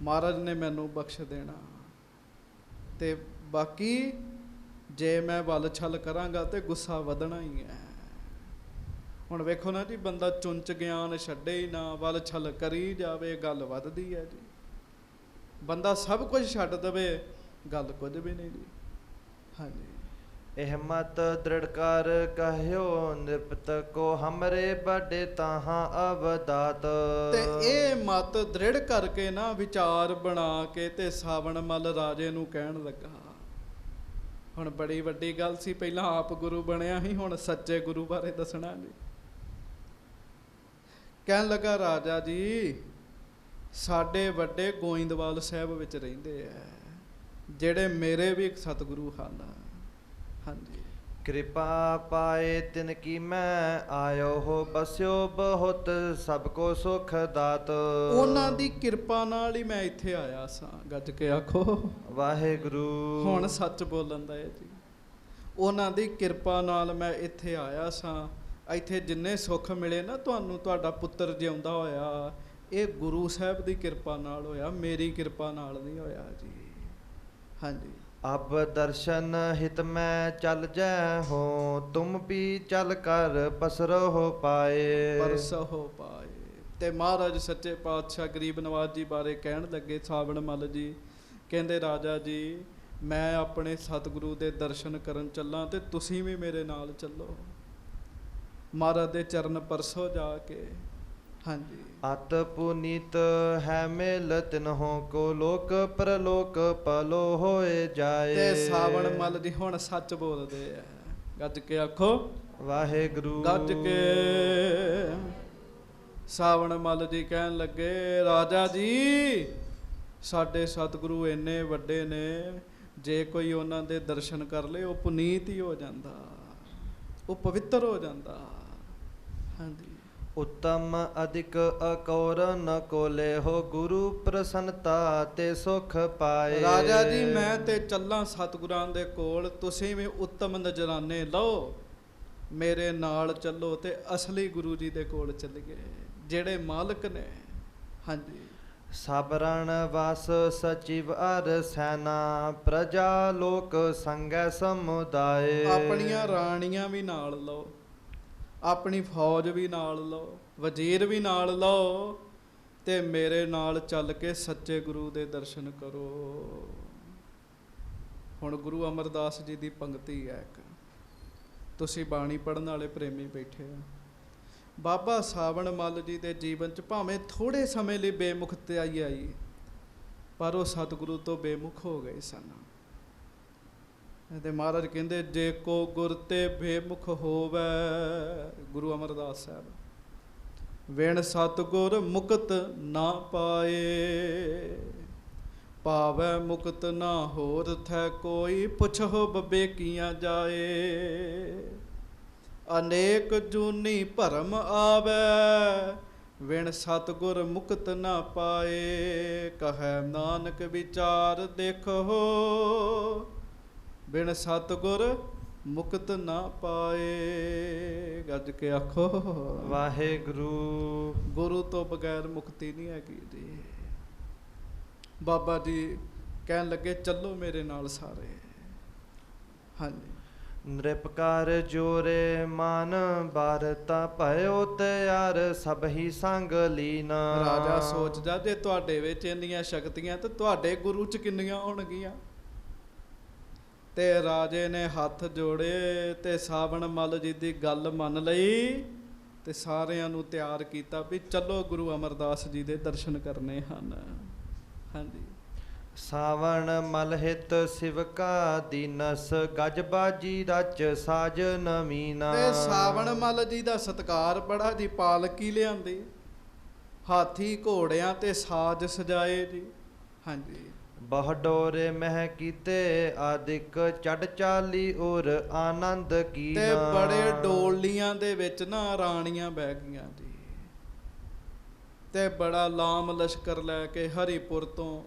ਮਹਾਰਾਜ ਨੇ ਮੈਨੂੰ ਬਖਸ਼ ਦੇਣਾ। ਤੇ ਬਾਕੀ ਜੇ ਮੈਂ ਵੱਲ ਛਲ ਕਰਾਂਗਾ ਤੇ ਗੁੱਸਾ ਵਧਣਾ ਹੀ ਹੈ। ਹੁਣ ਵੇਖੋ ਨਾ ਜੀ, ਬੰਦਾ ਚੁੰਚ ਗਿਆਨ ਛੱਡੇ ਹੀ ਨਾ, ਵੱਲ ਛਲ ਕਰੀ ਜਾਵੇ, ਗੱਲ ਵੱਧਦੀ ਹੈ ਜੀ। ਬੰਦਾ ਸਭ ਕੁਝ ਛੱਡ ਦੇਵੇ, ਗੱਲ ਕੁਝ ਵੀ ਨਹੀਂ ਜੀ। ਹਾਂਜੀ। ਇਹ ਮਤ ਦ੍ਰਿੜ ਕਰ ਕਹਿਓ ਨਿਪਤ ਕੋ ਹਮਰੇ ਬੜੇ ਤਾਹਾਂ ਅਵਦਾਤ। ਤੇ ਇਹ ਮਤ ਦ੍ਰਿੜ ਕਰਕੇ ਨਾ ਵਿਚਾਰ ਬਣਾ ਕੇ ਤੇ ਸਾਵਣ ਮੱਲ ਰਾਜੇ ਨੂੰ ਕਹਿਣ ਲੱਗਾ। ਹੁਣ ਬੜੀ ਵੱਡੀ ਗੱਲ ਸੀ, ਪਹਿਲਾਂ ਆਪ ਗੁਰੂ ਬਣਿਆ ਸੀ, ਹੁਣ ਸੱਚੇ ਗੁਰੂ ਬਾਰੇ ਦੱਸਣਾ ਜੀ। ਕਹਿਣ ਲੱਗਾ, ਰਾਜਾ ਜੀ ਸਾਡੇ ਵੱਡੇ ਗੋਇੰਦਵਾਲ ਸਾਹਿਬ ਵਿੱਚ ਰਹਿੰਦੇ ਆ, ਜਿਹੜੇ ਮੇਰੇ ਵੀ ਇੱਕ ਸਤਿਗੁਰੂ ਹਨ। ਹਾਂਜੀ। ਕਿਰਪਾ ਪਾਏ ਤਿਨ ਕੀ ਮੈਂ ਆਇਓ ਹੋ ਬਸਿਓ ਬਹੁਤ ਸਭ ਕੋ ਸੁਖ ਦਾਤ। ਉਹਨਾਂ ਦੀ ਕਿਰਪਾ ਨਾਲ ਹੀ ਮੈਂ ਇੱਥੇ ਆਇਆ ਸਾਂ। ਗੱਜ ਕੇ ਆਖੋ ਵਾਹਿਗੁਰੂ। ਹੁਣ ਸੱਚ ਬੋਲਣ ਦਾ ਹੈ ਜੀ। ਉਹਨਾਂ ਦੀ ਕਿਰਪਾ ਨਾਲ ਮੈਂ ਇੱਥੇ ਆਇਆ ਸਾਂ। ਇੱਥੇ ਜਿੰਨੇ ਸੁੱਖ ਮਿਲੇ ਨਾ ਤੁਹਾਨੂੰ, ਤੁਹਾਡਾ ਪੁੱਤਰ ਜਿਉਂਦਾ ਹੋਇਆ, ਇਹ ਗੁਰੂ ਸਾਹਿਬ ਦੀ ਕਿਰਪਾ ਨਾਲ ਹੋਇਆ, ਮੇਰੀ ਕਿਰਪਾ ਨਾਲ ਨਹੀਂ ਹੋਇਆ ਜੀ। ਹਾਂਜੀ। ਅਬ ਦਰਸ਼ਨ ਹਿਤ ਮੈਂ ਚਲ ਜੈ ਹੋ ਤੁਮ ਵੀ ਚਲ ਕਰ ਪਸਰੋ ਪਾਏ। ਪਰਸਹੁ ਪਾਏ। ਤੇ ਮਹਾਰਾਜ ਸੱਚੇ ਪਾਤਸ਼ਾਹ ਗਰੀਬ ਨਵਾਜ ਜੀ ਬਾਰੇ ਕਹਿਣ ਲੱਗੇ, ਸਾਵਣ ਮੱਲ ਜੀ ਕਹਿੰਦੇ, ਰਾਜਾ ਜੀ ਮੈਂ ਆਪਣੇ ਸਤਿਗੁਰੂ ਦੇ ਦਰਸ਼ਨ ਕਰਨ ਚੱਲਾਂ ਤੇ ਤੁਸੀਂ ਵੀ ਮੇਰੇ ਨਾਲ ਚੱਲੋ। ਮਹਾਰਾਜ ਦੇ ਚਰਨ ਪਰਸੋਂ ਜਾ ਕੇ। ਹਾਂਜੀ। ਅਤ ਪੁਨੀਤ ਹੈ ਮੇਲ ਤਿਨਹੋ ਕੋ ਲੋਕ ਪਰਲੋਕ ਪਲੋ ਹੋਏ ਜਾਏ। ਤੇ ਸਾਵਣ ਮੱਲ ਜੀ ਹੁਣ ਸੱਚ ਬੋਲਦੇ ਆ। ਗੱਜ ਕੇ ਆਖੋ ਵਾਹਿਗੁਰੂ। ਗੱਜ ਕੇ। ਸਾਵਣ ਮੱਲ ਜੀ ਕਹਿਣ ਲੱਗੇ, ਰਾਜਾ ਜੀ ਸਾਡੇ ਸਤਿਗੁਰੂ ਇੰਨੇ ਵੱਡੇ ਨੇ, ਜੇ ਕੋਈ ਉਹਨਾਂ ਦੇ ਦਰਸ਼ਨ ਕਰ ਲੇ ਉਹ ਪੁਨੀਤ ਹੀ ਹੋ ਜਾਂਦਾ, ਉਹ ਪਵਿੱਤਰ ਹੋ ਜਾਂਦਾ। ਹਾਂਜੀ। ਉੱਤਮ ਅਧਿਕ ਅਕੌਰ ਨ ਕੋਲੇ ਹੋ ਗੁਰੂ ਪ੍ਰਸੰਨਤਾ ਤੇ ਸੁਖ ਪਾਏ। ਰਾਜਾ ਜੀ ਮੈਂ ਤੇ ਚੱਲਾਂ ਸਤਿਗੁਰਾਂ ਦੇ ਕੋਲ, ਤੁਸੀਂ ਵੀ ਉੱਤਮ ਨਜ਼ਰਾਨੇ ਲਓ, ਮੇਰੇ ਨਾਲ ਚੱਲੋ ਤੇ ਅਸਲੀ ਗੁਰੂ ਜੀ ਦੇ ਕੋਲ ਚੱਲੀਏ, ਜਿਹੜੇ ਮਾਲਕ ਨੇ। ਹਾਂਜੀ। ਸਬਰਣ ਵਸ ਸਚਿਵ ਅਰ ਸੈਨਾ ਪ੍ਰਜਾ ਲੋਕ ਸੰਗੈ ਸਮੁਦਾਏ। ਆਪਣੀਆਂ ਰਾਣੀਆਂ ਵੀ ਨਾਲ ਲਓ, ਆਪਣੀ ਫੌਜ ਵੀ ਨਾਲ ਲਓ, ਵਜ਼ੀਰ ਵੀ ਨਾਲ ਲਓ, ਤੇ ਮੇਰੇ ਨਾਲ ਚੱਲ ਕੇ ਸੱਚੇ ਗੁਰੂ ਦੇ ਦਰਸ਼ਨ ਕਰੋ। ਹੁਣ ਗੁਰੂ ਅਮਰਦਾਸ ਜੀ ਦੀ ਪੰਕਤੀ ਹੈ ਇੱਕ, ਤੁਸੀਂ ਬਾਣੀ ਪੜ੍ਹਨ ਵਾਲੇ ਪ੍ਰੇਮੀ ਬੈਠੇ ਆ। ਬਾਬਾ ਸਾਵਣ ਮੱਲ ਜੀ ਦੇ ਜੀਵਨ 'ਚ ਭਾਵੇਂ ਥੋੜ੍ਹੇ ਸਮੇਂ ਲਈ ਬੇਮੁਖਤਾਈ ਆਈ, ਪਰ ਉਹ ਸਤਿਗੁਰੂ ਤੋਂ ਬੇਮੁਖ ਹੋ ਗਏ ਸਨ। ਤੇ ਮਹਾਰਾਜ ਕਹਿੰਦੇ, ਜੇ ਕੋ ਗੁਰ ਤੇ ਬੇਮੁਖ ਹੋਵੇ, ਗੁਰੂ ਅਮਰਦਾਸ ਸਾਹਿਬ, ਵਿਣ ਸਤਿਗੁਰ ਮੁਕਤ ਨਾ ਪਾਏ। ਪਾਵੈ ਮੁਕਤ ਨਾ ਹੋਰ ਥੈ ਕੋਈ, ਪੁੱਛੋ ਬੱਬੇ ਕੀਆਂ ਜਾਏ। ਅਨੇਕ ਜੂਨੀ ਭਰਮ ਆਵੈ, ਵਿਣ ਸਤਿਗੁਰ ਮੁਕਤ ਨਾ ਪਾਏ। ਕਹੈ ਨਾਨਕ ਵਿਚਾਰ ਦੇਖੋ, ਬਿਨ ਸਤਿਗੁਰ ਮੁਕਤ ਨਾ ਪਾਏ। ਗੱਜ ਕੇ ਆਖੋ ਵਾਹਿਗੁਰੂ। ਗੁਰੂ ਤੋਂ ਬਗੈਰ ਮੁਕਤੀ ਨਹੀਂ ਹੈਗੀ ਜੀ। ਬਾਬਾ ਜੀ ਕਹਿਣ ਲੱਗੇ, ਚੱਲੋ ਮੇਰੇ ਨਾਲ ਸਾਰੇ। ਹਾਂਜੀ। ਨਿਰਪਕਾਰ ਜੋਰੇ ਮਨ ਬਾਰਤਾ ਭਇਓ ਤਿਆਰ ਸਭ ਹੀ ਸੰਗ ਲੀਨ। ਰਾਜਾ ਸੋਚ ਜਾ, ਜੇ ਤੁਹਾਡੇ ਵਿੱਚ ਇੰਨੀਆਂ ਸ਼ਕਤੀਆਂ ਤੇ ਤੁਹਾਡੇ ਗੁਰੂ 'ਚ ਕਿੰਨੀਆਂ ਹੋਣਗੀਆਂ। ਤੇ ਰਾਜੇ ਨੇ ਹੱਥ ਜੋੜੇ ਤੇ ਸਾਵਣ ਮੱਲ ਜੀ ਦੀ ਗੱਲ ਮੰਨ ਲਈ ਤੇ ਸਾਰਿਆਂ ਨੂੰ ਤਿਆਰ ਕੀਤਾ ਵੀ ਚਲੋ ਗੁਰੂ ਅਮਰਦਾਸ ਜੀ ਦੇ ਦਰਸ਼ਨ ਕਰਨੇ ਹਨ। ਹਾਂਜੀ। ਸਾਵਣ ਮਲ ਹਿਤ ਸਿਵਕਾ ਦੀਨਸ ਗਜ ਬਾਜੀ ਰਚ ਸਾਜ ਨਵੀਨਾ। ਤੇ ਸਾਵਣ ਮੱਲ ਜੀ ਦਾ ਸਤਿਕਾਰ ਬੜਾ ਜੀ। ਪਾਲਕੀ ਲਿਆਂਦੀ, ਹਾਥੀ ਘੋੜਿਆਂ ਤੇ ਸਾਜ ਸਜਾਏ ਜੀ। ਹਾਂਜੀ। ਬਹੁ ਡੋਰੇ ਮਹਿ ਕੀਤੇ ਆਦਿਕ ਚੜ ਚਾਲੀ ਔਰ ਆਨੰਦ ਕੀਨਾ। ਤੇ ਬੜੇ ਡੋਲੀਆਂ ਦੇ ਵਿੱਚ ਨਾ ਰਾਣੀਆਂ ਬਹਿ ਗਈਆਂ ਜੀ। ਤੇ ਬੜਾ ਲਾਮ ਲਸ਼ਕਰ ਲੈ ਕੇ ਹਰੀਪੁਰ ਤੋਂ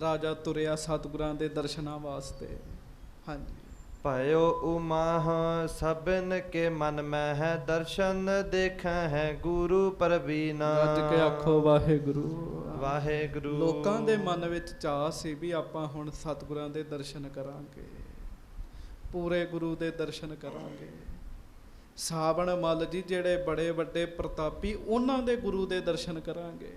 ਰਾਜਾ ਤੁਰਿਆ ਸਤਿਗੁਰਾਂ ਦੇ ਦਰਸ਼ਨਾਂ ਵਾਸਤੇ। ਹਾਂਜੀ। ਭਇਓ ਉਮਾਹ ਸਭਨ ਕੇ ਮਨ ਮੈਂ ਹੈ ਦਰਸ਼ਨ ਦੇਖੈ ਹੈ ਗੁਰੂ ਪ੍ਰਵੀਨ। ਗੱਜ ਕੇ ਆਖੋ ਵਾਹਿਗੁਰੂ। ਵਾਹਿਗੁਰੂ। ਲੋਕਾਂ ਦੇ ਮਨ ਵਿੱਚ ਚਾਅ ਸੀ ਵੀ ਆਪਾਂ ਹੁਣ ਸਤਿਗੁਰਾਂ ਦੇ ਦਰਸ਼ਨ ਕਰਾਂਗੇ, ਪੂਰੇ ਗੁਰੂ ਦੇ ਦਰਸ਼ਨ ਕਰਾਂਗੇ। ਸਾਵਣ ਮੱਲ ਜੀ ਜਿਹੜੇ ਬੜੇ ਵੱਡੇ ਪ੍ਰਤਾਪੀ, ਉਹਨਾਂ ਦੇ ਗੁਰੂ ਦੇ ਦਰਸ਼ਨ ਕਰਾਂਗੇ।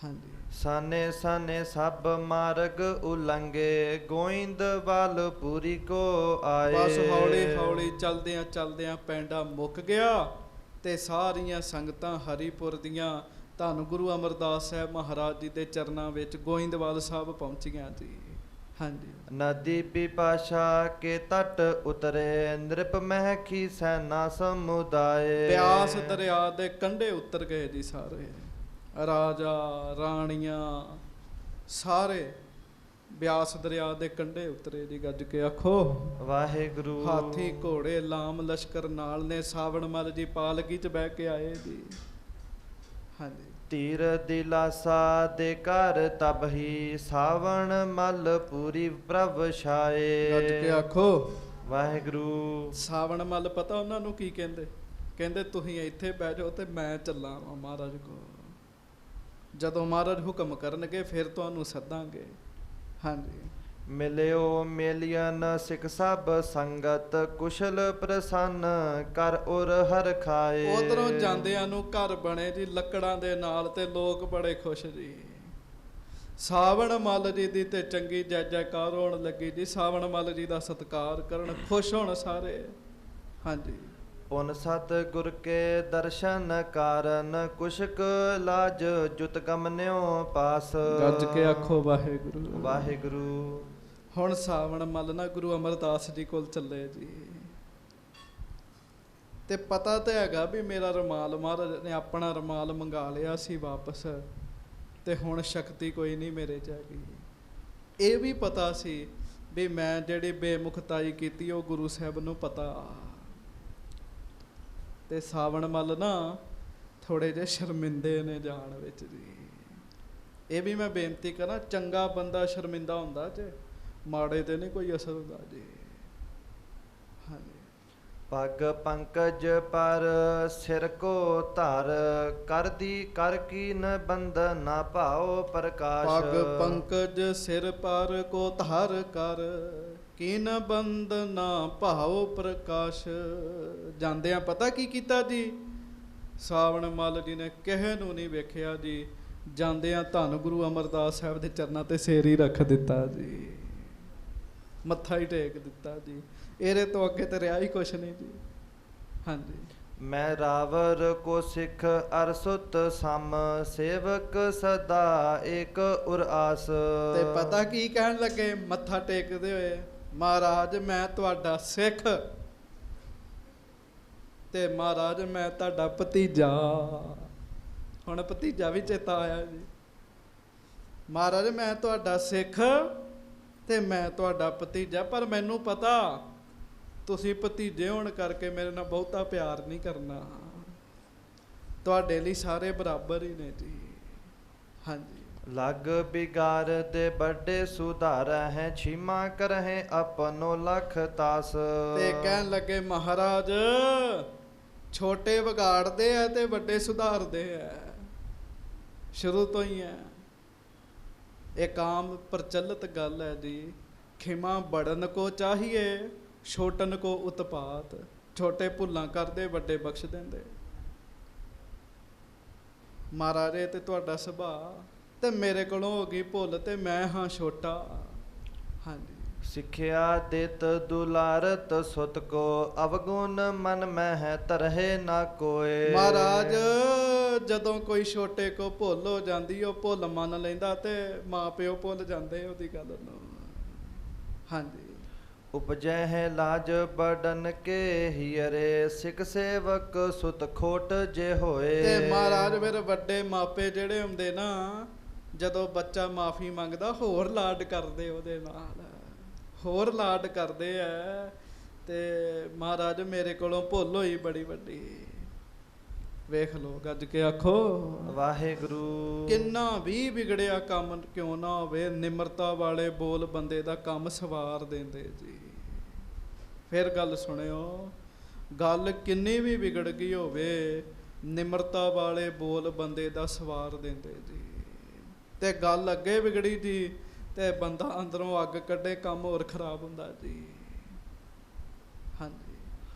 ਹਾਂਜੀ। ਸਾਨੇ ਸਾਨੇ ਸਭ ਮਾਰਗ ਉਲੰਘੇ, ਗੋਇੰਦਵਾਲ ਪੂਰੀ ਕੋ ਆਏ। ਬਸ ਹੌਲੀ ਹੌਲੀ ਚਲਦਿਆਂ ਚਲਦਿਆਂ ਪੈਂਡਾ ਮੁੱਕ ਗਿਆ ਤੇ ਸਾਰੀਆਂ ਸੰਗਤਾਂ ਹਰੀਪੁਰ ਦੀਆਂ ਧੰਨ ਗੁਰੂ ਅਮਰਦਾਸ ਸਾਹਿਬ ਮਹਾਰਾਜ ਜੀ ਦੇ ਚਰਨਾਂ ਵਿੱਚ ਗੋਇੰਦਵਾਲ ਸਾਹਿਬ ਪਹੁੰਚੀਆਂ ਜੀ। ਹਾਂਜੀ। ਨਦੀ ਪਿਪਾਸ਼ਾ ਕੇ ਤਟ ਉਤਰੇ, ਨ੍ਰਿਪ ਮਹਿ ਕੀ ਸੈਨਾ ਸਮੁਦਾਏ। ਬਿਆਸ ਦਰਿਆ ਦੇ ਕੰਢੇ ਉਤਰ ਗਏ ਜੀ ਸਾਰੇ, ਰਾਜਾ ਰਾਣੀਆਂ ਸਾਰੇ ਬਿਆਸ ਦਰਿਆ ਦੇ ਕੰਢੇ ਉਤਰੇ ਜੀ। ਗੱਜ ਕੇ ਆਖੋ ਵਾਹਿਗੁਰੂ। ਹਾਥੀ ਘੋੜੇ ਲਾਮ ਲਸ਼ਕਰ ਨਾਲ ਨੇ, ਸਾਵਣ ਮੱਲ ਜੀ ਪਾਲਕੀ 'ਚ ਬਹਿ ਕੇ ਆਏ ਜੀ। ਹਾਂਜੀ। ਧੀਰ ਦਿਲਾਸਾ ਦੇ ਘਰ ਤਬ ਹੀ, ਸਾਵਣ ਮੱਲ ਪੂਰੀ ਪ੍ਰਭ ਛਾਏ। ਗੱਜ ਕੇ ਆਖੋ ਵਾਹਿਗੁਰੂ। ਸਾਵਣ ਮੱਲ ਪਤਾ ਉਹਨਾਂ ਨੂੰ ਕੀ ਕਹਿੰਦੇ? ਕਹਿੰਦੇ ਤੁਸੀਂ ਇੱਥੇ ਬਹਿ ਜਾਓ ਤੇ ਮੈਂ ਚੱਲਾਂ ਵਾਂ ਮਹਾਰਾਜ ਕੋਲ। ਜਦੋਂ ਮਹਾਰਾਜ ਹੁਕਮ ਕਰਨਗੇ ਫਿਰ ਤੁਹਾਨੂੰ ਸੱਦਾਂਗੇ। ਹਾਂਜੀ। ਮਿਲਿਓ ਮੇਲੀਅਨ ਸਿੱਖ ਸਭ ਸੰਗਤ, ਕੁਸ਼ਲ ਪ੍ਰਸੰਨ ਕਰ ਉਰ ਹਰ ਖਾਏ। ਉਧਰੋਂ ਜਾਂਦਿਆਂ ਨੂੰ ਘਰ ਬਣੇ ਜੀ ਲੱਕੜਾਂ ਦੇ ਨਾਲ ਤੇ ਲੋਕ ਬੜੇ ਖੁਸ਼ ਜੀ। ਸਾਵਣ ਮੱਲ ਜੀ ਦੀ ਤੇ ਚੰਗੀ ਜੈ ਜੈਕਾਰ ਹੋਣ ਲੱਗੀ ਜੀ। ਸਾਵਣ ਮੱਲ ਜੀ ਦਾ ਸਤਿਕਾਰ ਕਰਨ, ਖੁਸ਼ ਹੋਣ ਸਾਰੇ। ਹਾਂਜੀ। ਪੁਨ ਸਤ ਗੁਰ ਕੇ ਦਰਸ਼ਨ ਕਾਰਨ, ਕੁਸ਼ਕ ਲਾਜ ਜੁਤ ਗਮਨਿਓ ਪਾਸ। ਗੱਜ ਕੇ ਆਖੋ ਵਾਹਿਗੁਰੂ। ਵਾਹਿਗੁਰੂ। ਹੁਣ ਸਾਵਣ ਮੱਲ ਨਾ ਗੁਰੂ ਅਮਰਦਾਸ ਜੀ ਕੋਲ ਚੱਲੇ ਜੀ। ਤੇ ਪਤਾ ਤਾਂ ਹੈਗਾ ਵੀ ਮੇਰਾ ਰੁਮਾਲ, ਮਹਾਰਾਜ ਨੇ ਆਪਣਾ ਰੁਮਾਲ ਮੰਗਾ ਲਿਆ ਸੀ ਵਾਪਸ, ਤੇ ਹੁਣ ਸ਼ਕਤੀ ਕੋਈ ਨਹੀਂ ਮੇਰੇ 'ਚ ਹੈਗੀ। ਇਹ ਵੀ ਪਤਾ ਸੀ ਵੀ ਮੈਂ ਜਿਹੜੀ ਬੇਮੁਖਤਾਈ ਕੀਤੀ ਉਹ ਗੁਰੂ ਸਾਹਿਬ ਨੂੰ ਪਤਾ। ਤੇ ਸਾਵਣ ਮੱਲ ਨਾ ਥੋੜੇ ਜਿਹੇ ਸ਼ਰਮਿੰਦੇ ਨੇ ਜਾਣ ਵਿੱਚ ਜੀ। ਇਹ ਵੀ ਮੈਂ ਬੇਨਤੀ ਕਰਾਂ, ਚੰਗਾ ਬੰਦਾ ਸ਼ਰਮਿੰਦਾ ਹੁੰਦਾ ਜੇ, ਮਾੜੇ ਤੇ ਨਹੀਂ ਕੋਈ ਅਸਰ ਹੁੰਦਾ ਜੀ। ਹਾਂਜੀ। ਪੱਗ ਪੰਕਜ ਪਰ ਸਿਰ ਕੋ ਧਰ, ਕਰਦੀ ਕਰ ਕੀਨ ਬੰਧਨ ਨਾ ਭਾਓ ਪ੍ਰਕਾਸ਼। ਪੱਗ ਪੰਕਜ ਸਿਰ ਪਰ ਕੋ ਧਰ ਕਰ, ਕੀਨ ਬੰਧਨ ਨਾ ਭਾਓ ਪ੍ਰਕਾਸ਼। ਜਾਂਦਿਆਂ ਪਤਾ ਕੀ ਕੀਤਾ ਜੀ? ਸਾਵਣ ਮੱਲ ਜੀ ਨੇ ਕਿਸੇ ਨੂੰ ਨਹੀਂ ਵੇਖਿਆ ਜੀ। ਜਾਂਦਿਆਂ ਧੰਨ ਗੁਰੂ ਅਮਰਦਾਸ ਸਾਹਿਬ ਦੇ ਚਰਨਾਂ ਤੇ ਸਿਰ ਹੀ ਰੱਖ ਦਿੱਤਾ ਜੀ, ਮੱਥਾ ਹੀ ਟੇਕ ਦਿੱਤਾ ਜੀ। ਇਹਦੇ ਤੋਂ ਅੱਗੇ ਤੇ ਰਿਹਾ ਹੀ ਕੁਛ ਨਹੀਂ ਜੀ। ਹਾਂਜੀ। ਮੈਂ ਰਾਵਰ ਕੋ ਸਿੱਖ ਅਰ ਸੁਤ ਸਮ, ਸੇਵਕ ਸਦਾ ਏਕ ਉਰ ਆਸ। ਤੇ ਪਤਾ ਕੀ ਕਹਿਣ ਲੱਗੇ ਮੱਥਾ ਟੇਕਦੇ ਹੋਏ? ਮਹਾਰਾਜ ਮੈਂ ਤੁਹਾਡਾ ਸਿੱਖ, ਤੇ ਮਹਾਰਾਜ ਮੈਂ ਤੁਹਾਡਾ ਭਤੀਜਾ। ਹੁਣ ਭਤੀਜਾ ਵੀ ਚੇਤਾ ਆਇਆ ਜੀ। ਮਹਾਰਾਜ ਮੈਂ ਤੁਹਾਡਾ ਸਿੱਖ ਤੇ ਮੈਂ ਤੁਹਾਡਾ ਭਤੀਜਾ, ਪਰ ਮੈਨੂੰ ਪਤਾ ਤੁਸੀਂ ਭਤੀਜੇ ਹੋਣ ਕਰਕੇ ਮੇਰੇ ਨਾਲ ਬਹੁਤਾ ਪਿਆਰ ਨਹੀਂ ਕਰਨਾ। ਤੁਹਾਡੇ ਲਈ ਸਾਰੇ ਬਰਾਬਰ ਹੀ ਨੇ ਜੀ। ਹਾਂਜੀ। ਲਗ ਬਿਗਾਰ ਦੇ ਵੱਡੇ ਸੁਧਾਰ ਹੈ, ਛੀਮਾ ਕਰਹਿ ਆਪਨੋ ਲਖ ਤਾਸ। ਤੇ ਕਹਿਣ ਲੱਗੇ ਮਹਾਰਾਜ ਛੋਟੇ ਵਿਗਾੜਦੇ ਆ ਤੇ ਵੱਡੇ ਸੁਧਾਰਦੇ ਆ, ਸ਼ੁਰੂ ਤੋਂ ਹੀ ਹੈ। ਇੱਕ ਆਮ ਪ੍ਰਚਲਿਤ ਗੱਲ ਹੈ ਜੀ, ਖਿਮਾ ਬੜਨ ਕੋ ਚਾਹੀਏ, ਛੋਟਨ ਕੋ ਉਤਪਾਤ। ਛੋਟੇ ਭੁੱਲਾਂ ਕਰਦੇ, ਵੱਡੇ ਬਖਸ਼ ਦਿੰਦੇ। ਮਹਾਰਾਜੇ ਤੇ ਤੁਹਾਡਾ ਸੁਭਾਅ, ਤੇ ਮੇਰੇ ਕੋਲੋਂ ਹੋ ਗਈ ਭੁੱਲ ਤੇ ਮੈਂ ਹਾਂ ਛੋਟਾ। ਹਾਂਜੀ। ਸਿੱਖਿਆ ਦਿੱਤ ਦੁਲਾਰਤ ਸੁਤ ਕੋ, ਅਵਗੁਣ ਮਨ ਮਹਿ ਤਰਹਿ ਨਾ ਕੋਏ। ਮਹਾਰਾਜ ਜਦੋਂ ਕੋਈ ਛੋਟੇ ਕੋ ਭੁੱਲ ਹੋ ਜਾਂਦੀ, ਉਹ ਭੁੱਲ ਮੰਨ ਲੈਂਦਾ ਤੇ ਮਾਂ ਪਿਓ ਭੁੱਲ ਜਾਂਦੇ ਉਹਦੀ ਗੱਲ ਨੂੰ। ਹਾਂਜੀ। ਉਪਜੈ ਹੈ ਲਾਜ ਬੜਨ ਕੇ ਹੀਰੇ, ਸਿੱਖ ਸੇਵਕ ਸੁਤ ਖੋਟ ਜੇ ਹੋਏ। ਤੇ ਮਹਾਰਾਜ ਫਿਰ ਵੱਡੇ ਮਾਪੇ ਜਿਹੜੇ ਹੁੰਦੇ ਨਾ, ਜਦੋਂ ਬੱਚਾ ਮਾਫੀ ਮੰਗਦਾ ਹੋਰ ਲਾਡ ਕਰਦੇ ਉਹਦੇ ਨਾਲ, ਹੋਰ ਲਾਡ ਕਰਦੇ ਆ। ਤੇ ਮਹਾਰਾਜ ਮੇਰੇ ਕੋਲੋਂ ਭੁੱਲ ਹੋਈ ਬੜੀ ਵੱਡੀ, ਵੇਖ ਲੋ। ਗੱਜ ਕੇ ਆਖੋ ਵਾਹਿਗੁਰੂ। ਕਿੰਨਾ ਵੀ ਵਿਗੜਿਆ ਕੰਮ ਕਿਉਂ ਨਾ ਹੋਵੇ, ਨਿਮਰਤਾ ਵਾਲੇ ਬੋਲ ਬੰਦੇ ਦਾ ਕੰਮ ਸਵਾਰ ਦਿੰਦੇ ਜੀ। ਫਿਰ ਗੱਲ ਸੁਣਿਓ, ਗੱਲ ਕਿੰਨੀ ਵੀ ਵਿਗੜ ਗਈ ਹੋਵੇ, ਨਿਮਰਤਾ ਵਾਲੇ ਬੋਲ ਬੰਦੇ ਦਾ ਸਵਾਰ ਦਿੰਦੇ ਜੀ। ਤੇ ਗੱਲ ਅੱਗੇ ਵਿਗੜੀ ਜੀ ਤੇ ਬੰਦਾ ਅੰਦਰੋਂ ਅੱਗ ਕੱਢੇ, ਕੰਮ ਹੋਰ ਖਰਾਬ ਹੁੰਦਾ ਜੀ। ਹਾਂਜੀ।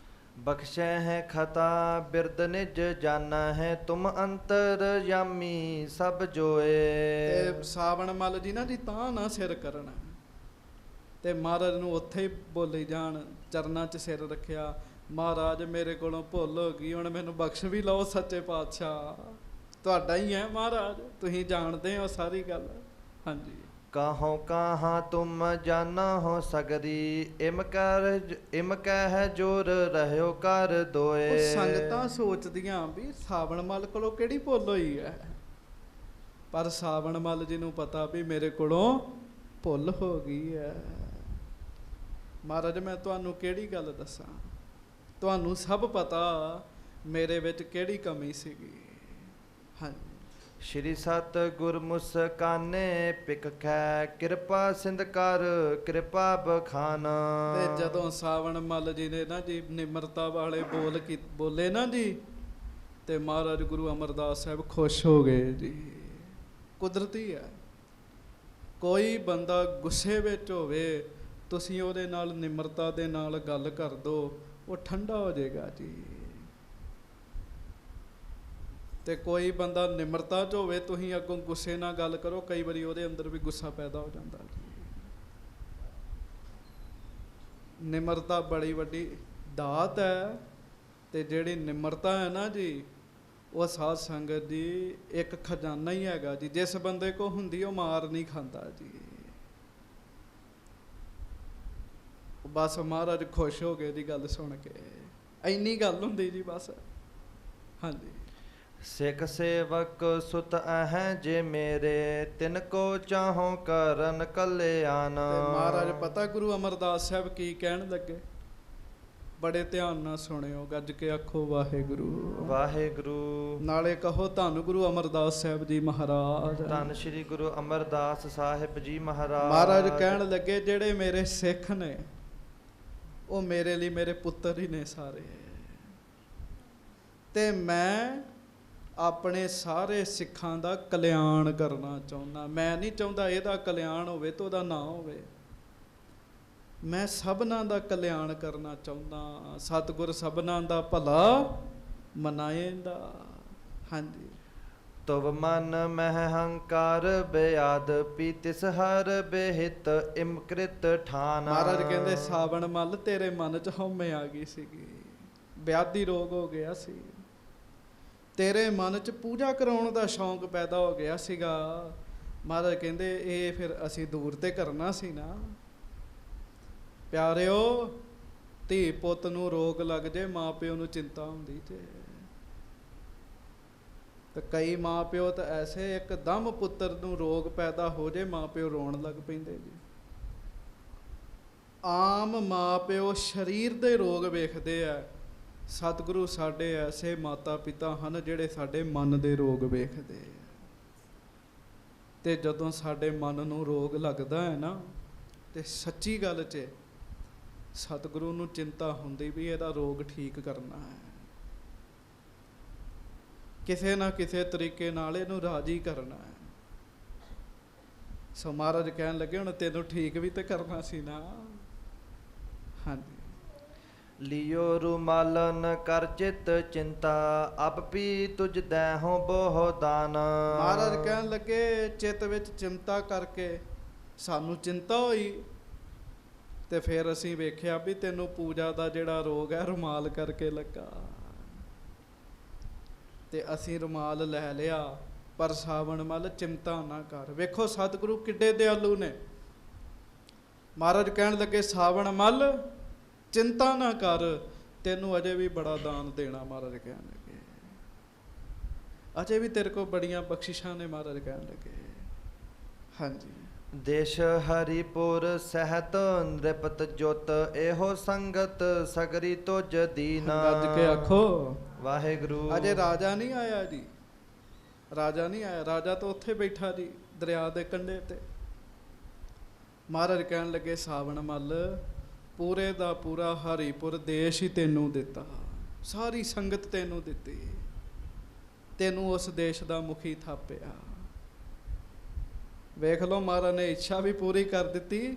ਬਖਸ਼ੈ ਹੈ ਖਤਾ ਬਿਰਦ ਨਿਜ ਜਾਨਾ ਹੈ ਤੁਮ ਅੰਤਰ ਯਾਮੀ ਸਭ ਜੋਏ। ਤੇ ਸਾਵਣ ਮੱਲ ਜੀ ਨਾ ਜੀ ਤਾਂ ਨਾ ਸਿਰ ਕਰਨਾ ਤੇ ਮਹਾਰਾਜ ਨੂੰ ਉੱਥੇ ਹੀ ਬੋਲੀ ਜਾਣ, ਚਰਨਾਂ 'ਚ ਸਿਰ ਰੱਖਿਆ। ਮਹਾਰਾਜ ਮੇਰੇ ਕੋਲੋਂ ਭੁੱਲ ਹੋ ਗਈ, ਹੁਣ ਮੈਨੂੰ ਬਖਸ਼ ਵੀ ਲਓ ਸੱਚੇ ਪਾਤਸ਼ਾਹ, ਤੁਹਾਡਾ ਹੀ ਹੈ ਮਹਾਰਾਜ, ਤੁਸੀਂ ਜਾਣਦੇ ਹੋ ਸਾਰੀ ਗੱਲ। ਹਾਂਜੀ। ਕਾਹੋਂ ਕਾਹਾਂ ਤੁਮ ਜਾਨਾ ਹੋ ਸਗਰੀ ਇਮ ਕਹਿ ਜੋਰ ਰਹਿਓ ਕਰ ਉਹ ਦੋਏ। ਸੰਗਤਾਂ ਸੋਚਦੀਆਂ ਵੀ ਸਾਵਣ ਮੱਲ ਕੋਲੋਂ ਕਿਹੜੀ ਭੁੱਲ ਹੋਈ ਹੈ, ਪਰ ਸਾਵਣ ਮੱਲ ਜੀ ਨੂੰ ਪਤਾ ਵੀ ਮੇਰੇ ਕੋਲੋਂ ਭੁੱਲ ਹੋ ਗਈ ਹੈ। ਮਹਾਰਾਜ ਮੈਂ ਤੁਹਾਨੂੰ ਕਿਹੜੀ ਗੱਲ ਦੱਸਾਂ, ਤੁਹਾਨੂੰ ਸਭ ਪਤਾ ਮੇਰੇ ਵਿੱਚ ਕਿਹੜੀ ਕਮੀ ਸੀਗੀ। ਹਾਂਜੀ। ਸ਼੍ਰੀ ਸਤ ਗੁਰ ਮੁਸਕਾਨੇ ਭਿਖਖੈ ਕਿਰਪਾ ਸਿੰਧ ਕਰ ਕਿਰਪਾ ਬਖਾਨਾ। ਤੇ ਜਦੋਂ ਸਾਵਣ ਮੱਲ ਜੀ ਨੇ ਨਾ ਜੀ ਨਿਮਰਤਾ ਵਾਲੇ ਬੋਲੇ ਨਾ ਜੀ, ਤੇ ਮਹਾਰਾਜ ਗੁਰੂ ਅਮਰਦਾਸ ਸਾਹਿਬ ਖੁਸ਼ ਹੋ ਗਏ ਜੀ। ਕੁਦਰਤੀ ਹੈ, ਕੋਈ ਬੰਦਾ ਗੁੱਸੇ ਵਿੱਚ ਹੋਵੇ, ਤੁਸੀਂ ਉਹਦੇ ਨਾਲ ਨਿਮਰਤਾ ਦੇ ਨਾਲ ਗੱਲ ਕਰ ਦਿਓ, ਉਹ ਠੰਡਾ ਹੋ ਜਾਏਗਾ ਜੀ। ਤੇ ਕੋਈ ਬੰਦਾ ਨਿਮਰਤਾ 'ਚ ਹੋਵੇ, ਤੁਸੀਂ ਅੱਗੋਂ ਗੁੱਸੇ ਨਾਲ ਗੱਲ ਕਰੋ, ਕਈ ਵਾਰੀ ਉਹਦੇ ਅੰਦਰ ਵੀ ਗੁੱਸਾ ਪੈਦਾ ਹੋ ਜਾਂਦਾ ਜੀ। ਨਿਮਰਤਾ ਬੜੀ ਵੱਡੀ ਦਾਤ ਹੈ, ਤੇ ਜਿਹੜੀ ਨਿਮਰਤਾ ਹੈ ਨਾ ਜੀ, ਉਹ ਸਾਧ ਸੰਗਤ ਦੀ ਇੱਕ ਖਜ਼ਾਨਾ ਹੀ ਹੈਗਾ ਜੀ। ਜਿਸ ਬੰਦੇ ਕੋ ਹੁੰਦੀ ਉਹ ਮਾਰ ਨਹੀਂ ਖਾਂਦਾ ਜੀ। ਬਸ ਮਹਾਰਾਜ ਖੁਸ਼ ਹੋ ਗਏ ਦੀ ਗੱਲ ਸੁਣ ਕੇ, ਇੰਨੀ ਗੱਲ ਹੁੰਦੀ ਜੀ ਬਸ। ਹਾਂਜੀ। ਸਿੱਖ ਸੇਵਕ ਸੁਤ ਅਹੈ ਜੇ ਮੇਰੇ ਤਿਨ ਕੋ ਚਾਹੋ ਕਰਨ ਕਲਿਆਣ। ਤੇ ਮਹਾਰਾਜ ਪਤਾ ਗੁਰੂ ਅਮਰਦਾਸ ਸਾਹਿਬ ਕੀ ਕਹਿਣ ਲੱਗੇ, ਬੜੇ ਧਿਆਨ ਨਾਲ ਸੁਣਿਓ, ਗੱਜ ਕੇ ਆਖੋ ਵਾਹਿਗੁਰੂ ਵਾਹਿਗੁਰੂ। ਨਾਲੇ ਕਹੋ ਧੰਨ ਗੁਰੂ ਅਮਰਦਾਸ ਸਾਹਿਬ ਜੀ ਮਹਾਰਾਜ। ਧੰਨ ਸ਼੍ਰੀ ਗੁਰੂ ਅਮਰਦਾਸ ਸਾਹਿਬ ਜੀ ਮਹਾਰਾਜ। ਮਹਾਰਾਜ ਕਹਿਣ ਲੱਗੇ ਜਿਹੜੇ ਮੇਰੇ ਸਿੱਖ ਨੇ ਉਹ ਮੇਰੇ ਲਈ ਮੇਰੇ ਪੁੱਤਰ ਹੀ ਨੇ ਸਾਰੇ, ਤੇ ਮੈਂ ਆਪਣੇ ਸਾਰੇ ਸਿੱਖਾਂ ਦਾ ਕਲਿਆਣ ਕਰਨਾ ਚਾਹੁੰਦਾ। ਮੈਂ ਨਹੀਂ ਚਾਹੁੰਦਾ ਇਹਦਾ ਕਲਿਆਣ ਹੋਵੇ ਤੇ ਉਹਦਾ ਨਾ ਹੋਵੇ, ਮੈਂ ਸਭਨਾਂ ਦਾ ਕਲਿਆਣ ਕਰਨਾ ਚਾਹੁੰਦਾ। ਸਤਿਗੁਰ ਸਭਨਾਂ ਦਾ ਭਲਾ ਮਨਾਏਂਦਾ। ਹਾਂਜੀ। ਤੁਵ ਮਨ ਮਹਿ ਹੰਕਾਰ ਬਿਆਦ ਪੀ ਤਿਸ ਹਰ ਬਿਹਿਤ ਇਮਕ੍ਰਿਤ ਠਾਨ। ਮਹਾਰਾਜ ਕਹਿੰਦੇ ਸਾਵਣ ਮੱਲ ਤੇਰੇ ਮਨ 'ਚ ਹਉਮੈ ਆ ਗਈ ਸੀਗੀ, ਵਿਆਧੀ ਰੋਗ ਹੋ ਗਿਆ ਸੀ, ਤੇਰੇ ਮਨ 'ਚ ਪੂਜਾ ਕਰਾਉਣ ਦਾ ਸ਼ੌਂਕ ਪੈਦਾ ਹੋ ਗਿਆ ਸੀਗਾ। ਮਹਾਰਾਜ ਕਹਿੰਦੇ ਇਹ ਫਿਰ ਅਸੀਂ ਦੂਰ ਤੇ ਕਰਨਾ ਸੀ ਨਾ। ਪਿਆਰਿਓ, ਧੀ ਪੁੱਤ ਨੂੰ ਰੋਗ ਲੱਗ ਜੇ ਮਾਂ ਪਿਓ ਨੂੰ ਚਿੰਤਾ ਹੁੰਦੀ ਜੇ। ਤੇ ਕਈ ਮਾਂ ਪਿਓ ਤਾਂ ਐਸੇ ਇੱਕਦਮ ਪੁੱਤਰ ਨੂੰ ਰੋਗ ਪੈਦਾ ਹੋ ਜੇ ਮਾਂ ਪਿਓ ਰੋਣ ਲੱਗ ਪੈਂਦੇ ਜੀ। ਆਮ ਮਾਂ ਪਿਓ ਸਰੀਰ ਦੇ ਰੋਗ ਵੇਖਦੇ ਆ, ਸਤਿਗੁਰੂ ਸਾਡੇ ਐਸੇ ਮਾਤਾ ਪਿਤਾ ਹਨ ਜਿਹੜੇ ਸਾਡੇ ਮਨ ਦੇ ਰੋਗ ਵੇਖਦੇ ਆ। ਤੇ ਜਦੋਂ ਸਾਡੇ ਮਨ ਨੂੰ ਰੋਗ ਲੱਗਦਾ ਹੈ ਨਾ, ਤੇ ਸੱਚੀ ਗੱਲ 'ਚ ਸਤਿਗੁਰੂ ਨੂੰ ਚਿੰਤਾ ਹੁੰਦੀ ਵੀ ਇਹਦਾ ਰੋਗ ਠੀਕ ਕਰਨਾ ਹੈ, ਕਿਸੇ ਨਾ ਕਿਸੇ ਤਰੀਕੇ ਨਾਲ ਇਹਨੂੰ ਰਾਜੀ ਕਰਨਾ ਹੈ। ਸੋ ਮਹਾਰਾਜ ਕਹਿਣ ਲੱਗੇ ਹੁਣ ਤੈਨੂੰ ਠੀਕ ਵੀ ਤੇ ਕਰਨਾ ਸੀ ਨਾ। ਹਾਂਜੀ। ਲਿਓ ਰੁਮਾਲਨ ਕਰ ਚਿਤ ਚਿੰਤਾ ਅਬ ਪੀ ਤੁਝ ਦੈਹੋਂ ਬਹੁ ਦਾਨ। ਮਹਾਰਾਜ ਕਹਿਣ ਲੱਗੇ ਚਿੱਤ ਵਿੱਚ ਚਿੰਤਾ ਕਰਕੇ ਸਾਨੂੰ ਚਿੰਤਾ ਹੋਈ, ਤੇ ਫਿਰ ਅਸੀਂ ਵੇਖਿਆ ਵੀ ਤੈਨੂੰ ਪੂਜਾ ਦਾ ਜਿਹੜਾ ਰੋਗ ਹੈ ਰੁਮਾਲ ਕਰਕੇ ਲੱਗਾ, ਤੇ ਅਸੀਂ ਰੁਮਾਲ ਲੈ ਲਿਆ। ਪਰ ਸਾਵਣ ਮੱਲ ਚਿੰਤਾ ਨਾ ਕਰ। ਵੇਖੋ ਸਤਿਗੁਰੂ ਕਿੱਡੇ ਦਿਆਲੂ ਨੇ। ਮਹਾਰਾਜ ਕਹਿਣ ਲੱਗੇ ਸਾਵਣ ਮੱਲ ਚਿੰਤਾ ਨਾ ਕਰ, ਤੈਨੂੰ ਅਜੇ ਵੀ ਬੜਾ ਦਾਨ ਦੇਣਾ। ਮਹਾਰਾਜ ਕਹਿਣ ਲੱਗੇ ਅਜੇ ਵੀ ਤੇਰੇ ਕੋਲ ਬੜੀਆਂ ਬਖਸ਼ਿਸ਼ਾਂ ਨੇ। ਮਹਾਰਾਜ ਕਹਿਣ ਲੱਗੇ ਹਾਂਜੀ। ਦੇਸ਼ ਹਰੀਪੁਰ ਸਹਿਤ ਨ੍ਰਿਪਤ ਜੁਤ ਇਹੋ ਸੰਗਤ ਸਗਰੀ ਤੁਜ ਦੀਨ। ਗੱਜ ਕੇ ਆਖੋ ਵਾਹਿਗੁਰੂ। ਅਜੇ ਰਾਜਾ ਨਹੀਂ ਆਇਆ ਜੀ, ਰਾਜਾ ਨਹੀਂ ਆਇਆ। ਰਾਜਾ ਤਾਂ ਉੱਥੇ ਬੈਠਾ ਜੀ ਦਰਿਆ ਦੇ ਕੰਢੇ ਤੇ। ਮਹਾਰਾਜ ਕਹਿਣ ਲੱਗੇ ਸਾਵਣ ਮੱਲ ਪੂਰੇ ਦਾ ਪੂਰਾ ਹਰੀਪੁਰ ਦੇਸ਼ ਹੀ ਤੈਨੂੰ ਦਿੱਤਾ, ਸਾਰੀ ਸੰਗਤ ਤੈਨੂੰ ਦਿੱਤੀ, ਤੈਨੂੰ ਉਸ ਦੇਸ਼ ਦਾ ਮੁਖੀ ਥਾਪਿਆ। ਵੇਖ ਲਓ ਮਹਾਰਾਜ ਨੇ ਇੱਛਾ ਵੀ ਪੂਰੀ ਕਰ ਦਿੱਤੀ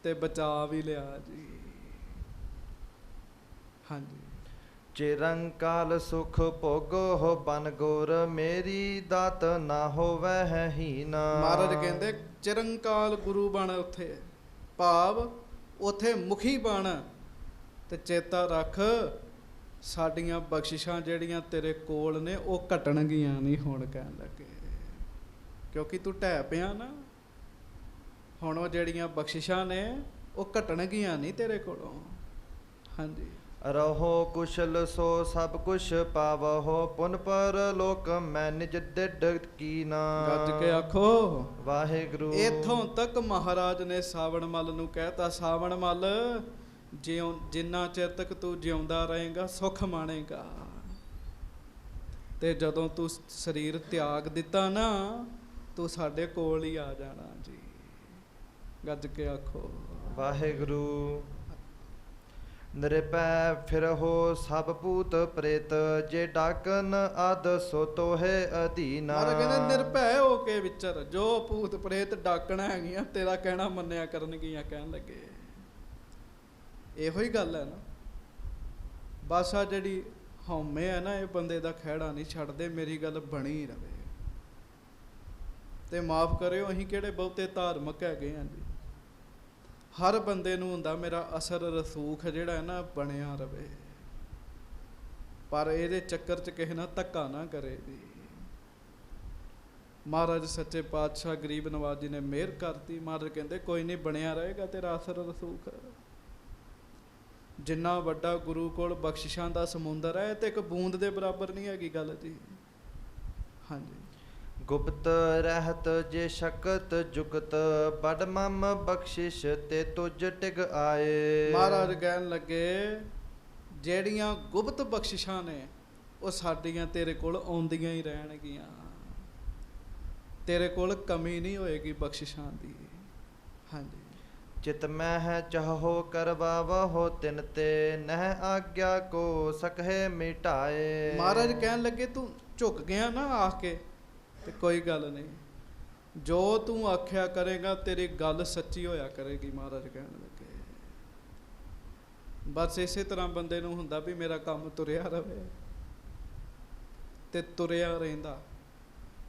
ਤੇ ਬਚਾ ਵੀ ਲਿਆ ਜੀ। ਹਾਂਜੀ। ਚਿਰੰਕਾਲ ਸੁਖ ਭੋਗੋ ਬਨ ਗੁਰ, ਮੇਰੀ ਦਾਤ ਨਾ ਹੋਵੈ ਹੈ ਹੀਨਾ। ਮਹਾਰਾਜ ਕਹਿੰਦੇ ਚਿਰੰਕਾਲ ਗੁਰੂ ਬਣ, ਉੱਥੇ ਭਾਵ ਉੱਥੇ ਮੁਖੀ ਬਣ, ਤੇ ਚੇਤਾ ਰੱਖ ਸਾਡੀਆਂ ਬਖਸ਼ਿਸ਼ਾਂ ਜਿਹੜੀਆਂ ਤੇਰੇ ਕੋਲ ਨੇ ਉਹ ਘਟਣਗੀਆਂ ਨਹੀਂ ਹੁਣ, ਕਹਿਣ ਲੱਗੇ, ਕਿਉਂਕਿ ਤੂੰ ਢਹਿ ਪਿਆ ਨਾ, ਹੁਣ ਉਹ ਜਿਹੜੀਆਂ ਬਖਸ਼ਿਸ਼ਾਂ ਨੇ ਉਹ ਘਟਣਗੀਆਂ ਨਹੀਂ ਤੇਰੇ ਕੋਲੋਂ। ਹਾਂਜੀ। ਰਹੋ ਕੁਸ਼ਲ ਸੋ ਸਭ ਕੁਛ ਪਾਵਹੁ, ਪੁਨ ਪਰ ਲੋਕ ਮੈਂ ਨਿਜ ਡਿਡ ਕੀਨਾ। ਗੱਜ ਕੇ ਆਖੋ ਵਾਹਿਗੁਰੂ। ਇੱਥੋਂ ਤੱਕ ਮਹਾਰਾਜ ਨੇ ਸਾਵਣ ਮੱਲ ਨੂੰ ਕਹਿਤਾ, ਸਾਵਣ ਮੱਲ ਜਿੰਨਾ ਚਿਰ ਤੱਕ ਤੂੰ ਜਿਉਂਦਾ ਰਹੇਗਾ ਸੁੱਖ ਮਾਣੇਗਾ, ਤੇ ਜਦੋਂ ਤੂੰ ਸਰੀਰ ਤਿਆਗ ਦਿੱਤਾ ਨਾ, ਤੂੰ ਸਾਡੇ ਕੋਲ ਹੀ ਆ ਜਾਣਾ ਜੀ। ਗੱਜ ਕੇ ਆਖੋ ਵਾਹਿਗੁਰੂ। ਨਿਰਭੈ ਫਿਰਹੁ ਸਭ ਭੂਤ ਪ੍ਰੇਤ, ਜੇ ਡਾਕਨ ਅਦ ਸੋ ਤੋਹੇ ਅਧੀਨਾ। ਮਹਾਰਾਜ ਕਹਿੰਦੇ ਨਿਰਭੈ ਹੋ ਕੇ ਵਿਚਰ, ਜੋ ਭੂਤ ਪ੍ਰੇਤ ਡਾਕਣਾ ਹੈਗੀਆਂ ਤੇਰਾ ਕਹਿਣਾ ਮੰਨਿਆ ਕਰਨਗੀਆਂ, ਕਹਿਣ ਲੱਗੇ। ਇਹੋ ਹੀ ਗੱਲ ਹੈ ਨਾ, ਬਸ ਆ ਜਿਹੜੀ ਹਉਮੈ ਹੈ ਨਾ, ਇਹ ਬੰਦੇ ਦਾ ਖਹਿੜਾ ਨਹੀਂ ਛੱਡਦੇ, ਮੇਰੀ ਗੱਲ ਬਣੀ ਰਵੇ। ਤੇ ਮਾਫ ਕਰਿਓ, ਅਸੀਂ ਕਿਹੜੇ ਬਹੁਤੇ ਧਾਰਮਿਕ ਹੈਗੇ ਆਂ ਜੀ, ਹਰ ਬੰਦੇ ਨੂੰ ਹੁੰਦਾ ਮੇਰਾ ਅਸਰ ਰਸੂਖ ਜਿਹੜਾ ਹੈ ਨਾ ਬਣਿਆ ਰਵੇ, ਪਰ ਇਹਦੇ ਚੱਕਰ 'ਚ ਕਿਸੇ ਨਾਲ ਧੱਕਾ ਨਾ ਕਰੇ ਜੀ। ਮਹਾਰਾਜ ਸੱਚੇ ਪਾਤਸ਼ਾਹ ਗਰੀਬ ਨਵਾਜ ਜੀ ਨੇ ਮਿਹਰ ਕਰਤੀ, ਮਹਾਰਾਜ ਕਹਿੰਦੇ ਕੋਈ ਨਹੀਂ, ਬਣਿਆ ਰਹੇਗਾ ਤੇਰਾ ਅਸਰ ਰਸੂਖ। ਜਿੰਨਾ ਵੱਡਾ ਗੁਰੂ ਕੋਲ ਬਖਸ਼ਿਸ਼ਾਂ ਦਾ ਸਮੁੰਦਰ ਹੈ, ਤੇ ਇੱਕ ਬੂੰਦ ਦੇ ਬਰਾਬਰ ਨਹੀਂ ਹੈਗੀ ਗੱਲ ਜੀ। ਹਾਂਜੀ। ਗੁਪਤ ਰਹਿਤ ਜੇ ਸ਼ਕਤ ਜੁਗਤ, ਬੜ ਮਮ ਬਖਸ਼ਿਸ਼ ਤੇ ਤੁਝ ਟਿਗ ਆਏ। ਮਹਾਰਾਜ ਕਹਿਣ ਲੱਗੇ ਜਿਹੜੀਆਂ ਗੁਪਤ ਬਖਸ਼ਿਸ਼ਾਂ ਨੇ ਉਹ ਸਾਡੀਆਂ ਤੇਰੇ ਕੋਲ ਆਉਂਦੀਆਂ ਹੀ ਰਹਿਣਗੀਆਂ, ਤੇਰੇ ਕੋਲ ਕਮੀ ਨਹੀਂ ਹੋਏਗੀ ਬਖਸ਼ਿਸ਼ਾਂ ਦੀ। ਹਾਂਜੀ। ਚਿਤ ਮਹਿ ਚਾਹੋ ਕਰਵਾਵਹੁ, ਤਿਨ ਤੇ ਨਹਿ ਆਗਿਆ ਕੋ ਸਕਹਿ ਮਿਟਾਏ। ਮਹਾਰਾਜ ਕਹਿਣ ਲੱਗੇ ਤੂੰ ਝੁਕ ਗਿਆ ਨਾ ਆ ਕੇ, ਤੇ ਕੋਈ ਗੱਲ ਨਹੀਂ, ਜੋ ਤੂੰ ਆਖਿਆ ਕਰੇਗਾ ਤੇਰੀ ਗੱਲ ਸੱਚੀ ਹੋਇਆ ਕਰੇਗੀ। ਮਹਾਰਾਜ ਕਹਿਣ ਲੱਗੇ ਬਸ ਇਸੇ ਤਰ੍ਹਾਂ ਬੰਦੇ ਨੂੰ ਹੁੰਦਾ ਵੀ ਮੇਰਾ ਕੰਮ ਤੁਰਿਆ ਰਵੇ, ਤੇ ਤੁਰਿਆ ਰਹਿੰਦਾ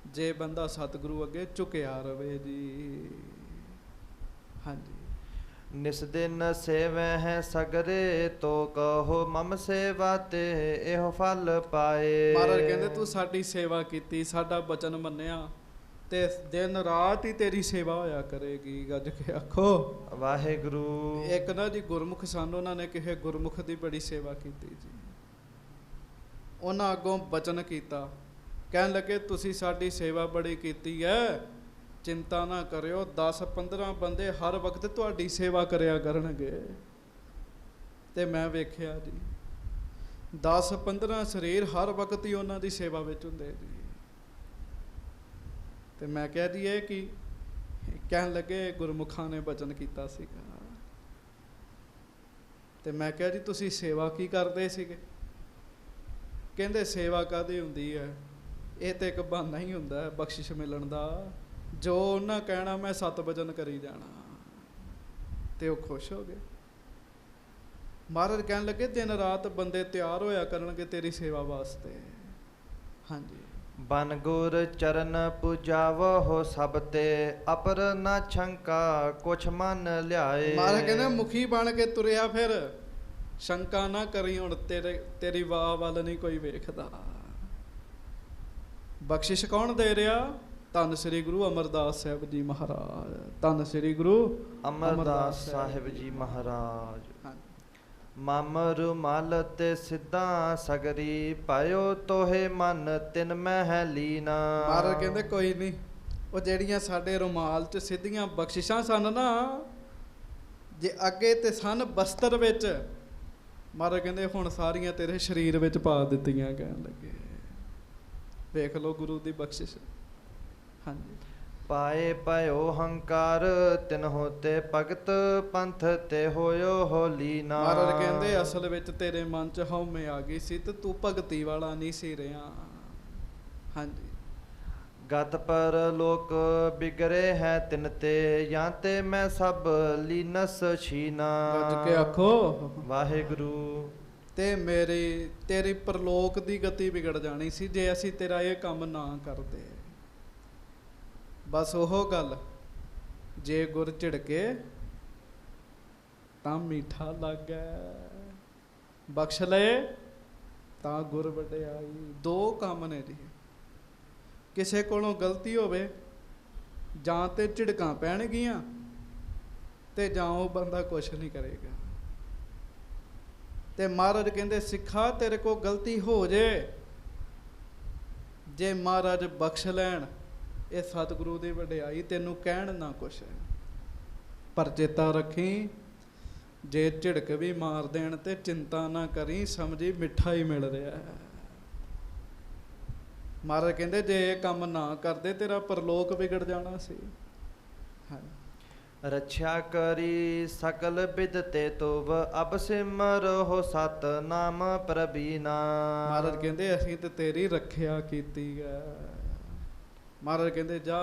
ਜੇ ਬੰਦਾ ਸਤਿਗੁਰੂ ਅੱਗੇ ਝੁਕਿਆ ਰਵੇ ਜੀ। ਹਾਂਜੀ। ਨਿਸ ਦਿਨ ਸੇਵਹਿ ਸਗਰੇ, ਤੋ ਕਹੋ ਮਮ ਸੇਵਾ ਤੇ ਇਹੋ ਫਲ ਪਾਏ। ਮਹਾਰਾਜ ਕਹਿੰਦੇ ਤੂੰ ਸਾਡੀ ਸੇਵਾ ਕੀਤੀ, ਸਾਡਾ ਬਚਨ ਮੰਨਿਆ, ਤੇ ਦਿਨ ਰਾਤ ਹੀ ਤੇਰੀ ਸੇਵਾ ਹੋਇਆ ਕਰੇਗੀ। ਗੱਜ ਕੇ ਆਖੋ ਵਾਹਿਗੁਰੂ। ਇੱਕ ਨਾ ਜੀ ਗੁਰਮੁਖ ਸਨ, ਉਹਨਾਂ ਨੇ ਕਿਸੇ ਗੁਰਮੁਖ ਦੀ ਬੜੀ ਸੇਵਾ ਕੀਤੀ ਜੀ। ਉਹਨਾਂ ਅੱਗੋਂ ਬਚਨ ਕੀਤਾ, ਕਹਿਣ ਲੱਗੇ ਤੁਸੀਂ ਸਾਡੀ ਸੇਵਾ ਬੜੀ ਕੀਤੀ ਹੈ, ਚਿੰਤਾ ਨਾ ਕਰਿਓ, 10-15 ਬੰਦੇ ਹਰ ਵਕਤ ਤੁਹਾਡੀ ਸੇਵਾ ਕਰਿਆ ਕਰਨਗੇ। ਤੇ ਮੈਂ ਵੇਖਿਆ ਜੀ 10-15 ਸਰੀਰ ਹਰ ਵਕਤ ਹੀ ਉਹਨਾਂ ਦੀ ਸੇਵਾ ਵਿੱਚ ਹੁੰਦੇ ਜੀ। ਤੇ ਮੈਂ ਕਿਹਾ ਜੀ ਇਹ ਕੀ? ਕਹਿਣ ਲੱਗੇ ਗੁਰਮੁਖਾਂ ਨੇ ਬਚਨ ਕੀਤਾ ਸੀਗਾ। ਤੇ ਮੈਂ ਕਿਹਾ ਜੀ ਤੁਸੀਂ ਸੇਵਾ ਕੀ ਕਰਦੇ ਸੀਗੇ? ਕਹਿੰਦੇ ਸੇਵਾ ਕਾਹਦੀ ਹੁੰਦੀ ਹੈ, ਇਹ ਤੇ ਇੱਕ ਬਹਾਨਾ ਹੀ ਹੁੰਦਾ ਹੈ ਬਖਸ਼ਿਸ਼ ਮਿਲਣ ਦਾ, ਜੋ ਉਹਨਾਂ ਕਹਿਣਾ ਮੈਂ 7 ਵਚਨ ਕਰੀ ਜਾਣਾ। ਤੇ ਉਹ ਖੁਸ਼ ਹੋ ਗਏ। ਮਹਾਰਾਜ ਕਹਿਣ ਲੱਗੇ ਦਿਨ ਰਾਤ ਬੰਦੇ ਤਿਆਰ ਹੋਇਆ ਕਰਨਗੇ ਤੇਰੀ ਸੇਵਾ ਵਾਸਤੇ। ਹਾਂਜੀ। ਬਨ ਗੁਰ ਚਰਨ ਪੂਜਾਵਹੁ, ਸਭ ਤੇ ਅਪਰ ਨਾ ਸ਼ੰਕਾ ਕੁਛ ਮਨ ਲਿਆਏ। ਮਹਾਰਾਜ ਕਹਿੰਦੇ ਮੁਖੀ ਬਣ ਕੇ ਤੁਰਿਆ ਫਿਰ, ਸ਼ੰਕਾ ਨਾ ਕਰੀ, ਹੁਣ ਤੇਰੀ ਵਾਹ ਵੱਲ ਨਹੀਂ ਕੋਈ ਵੇਖਦਾ। ਬਖਸ਼ਿਸ਼ ਕੌਣ ਦੇ ਰਿਹਾ? ਧੰਨ ਸ੍ਰੀ ਗੁਰੂ ਅਮਰਦਾਸ ਸਾਹਿਬ ਜੀ ਮਹਾਰਾਜ। ਧੰਨ ਸ੍ਰੀ ਗੁਰੂ ਅਮਰਦਾਸ ਸਾਹਿਬ ਜੀ ਮਹਾਰਾਜ। ਮਮ ਰੁਮਾਲ ਤੇ ਸਿੱਧਾ ਸਗਰੀ, ਪਾਇਓ ਤੋਹੇ ਮਨ ਤਿਨ ਮਹਿ ਲੀਨਾ। ਮਹਾਰਾਜ ਕਹਿੰਦੇ ਕੋਈ ਨਹੀਂ, ਉਹ ਜਿਹੜੀਆਂ ਸਾਡੇ ਰੁਮਾਲ 'ਚ ਸਿੱਧੀਆਂ ਬਖਸ਼ਿਸ਼ਾਂ ਸਨ ਨਾ, ਜੇ ਅੱਗੇ ਤੇ ਸਨ ਬਸਤਰ ਵਿੱਚ, ਮਹਾਰਾਜ ਕਹਿੰਦੇ ਹੁਣ ਸਾਰੀਆਂ ਤੇਰੇ ਸਰੀਰ ਵਿੱਚ ਪਾ ਦਿੱਤੀਆਂ। ਕਹਿਣ ਲੱਗੇ ਵੇਖ ਲਓ ਗੁਰੂ ਦੀ ਬਖਸ਼ਿਸ਼। ਹਾਂਜੀ। ਪਾਏ ਪਇਓ ਹੰਕਾਰ, ਤਿਨਹੁ ਤੇ ਭਗਤ ਪੰਥ ਤੇ ਹੋਇਓ ਹੋ ਲੀਨਾ। ਮਹਾਰਾਜ ਕਹਿੰਦੇ ਅਸਲ ਵਿੱਚ ਤੇਰੇ ਮਨ 'ਚ ਹਉਮੈ ਆ ਗਈ ਸੀ, ਤੇ ਤੂੰ ਭਗਤੀ ਵਾਲਾ ਨਹੀਂ ਸੀ ਰਿਹਾ। ਹਾਂਜੀ। ਗਤ ਪਰ ਲੋਕ ਬਿਗਰੇ ਹੈ ਤਿਨ ਤੇ, ਜਾਂ ਤੇ ਮੈਂ ਸਭ ਲੀਨਸ ਛੀਨਾ। ਗੱਜ ਕੇ ਆਖੋ ਵਾਹਿਗੁਰੂ। ਤੇ ਤੇਰੀ ਪਰਲੋਕ ਦੀ ਗਤੀ ਵਿਗੜ ਜਾਣੀ ਸੀ ਜੇ ਅਸੀਂ ਤੇਰਾ ਇਹ ਕੰਮ ਨਾ ਕਰਦੇ। ਬਸ ਉਹ ਗੱਲ, ਜੇ ਗੁਰ ਝਿੜਕੇ ਤਾਂ ਮੀਠਾ ਲੱਗਾ, ਬਖਸ਼ ਲਏ ਤਾਂ ਗੁਰ ਵਡਿਆਈ। ਦੋ ਕੰਮ ਨੇ ਜੀ, ਕਿਸੇ ਕੋਲੋਂ ਗਲਤੀ ਹੋਵੇ ਜਾਂ ਤੇ ਝਿੜਕਾਂ ਪੈਣਗੀਆਂ ਤੇ ਜਾਂ ਉਹ ਬੰਦਾ ਕੁਛ ਨਹੀਂ ਕਰੇਗਾ। ਤੇ ਮਹਾਰਾਜ ਕਹਿੰਦੇ ਸਿੱਖਾ ਤੇਰੇ ਕੋਲ ਗਲਤੀ ਹੋ ਜੇ, ਜੇ ਮਹਾਰਾਜ ਬਖਸ਼ ਲੈਣ, ਇਹ ਸਤਿਗੁਰੂ ਦੀ ਵਡਿਆਈ, ਤੈਨੂੰ ਕਹਿਣ ਨਾ ਕੁਛ। ਪਰ ਚੇਤਾ ਰੱਖੀ, ਜੇ ਝਿੜਕ ਵੀ ਮਾਰ ਦੇਣ ਤੇ ਚਿੰਤਾ ਨਾ ਕਰੀ, ਸਮਝੀ ਮਿੱਠਾ ਹੀ ਮਿਲ ਰਿਹਾ ਹੈ। ਮਹਾਰਾਜ ਕਹਿੰਦੇ ਜੇ ਇਹ ਕੰਮ ਨਾ ਕਰਦੇ ਤੇਰਾ ਪਰਲੋਕ ਵਿਗੜ ਜਾਣਾ ਸੀ। ਹਾਂ, ਰਛਿਆ ਕਰੀ ਸਕਲ ਬਿਦਤੇ ਤੁਵ ਅਬ ਸਿਮਰਹੁ ਸਤਨਾਮ ਪ੍ਰਬੀਨਾ। ਮਹਾਰਾਜ ਕਹਿੰਦੇ ਅਸੀਂ ਤੇ ਤੇਰੀ ਰੱਖਿਆ ਕੀਤੀ ਹੈ। ਮਹਾਰਾਜ ਕਹਿੰਦੇ ਜਾ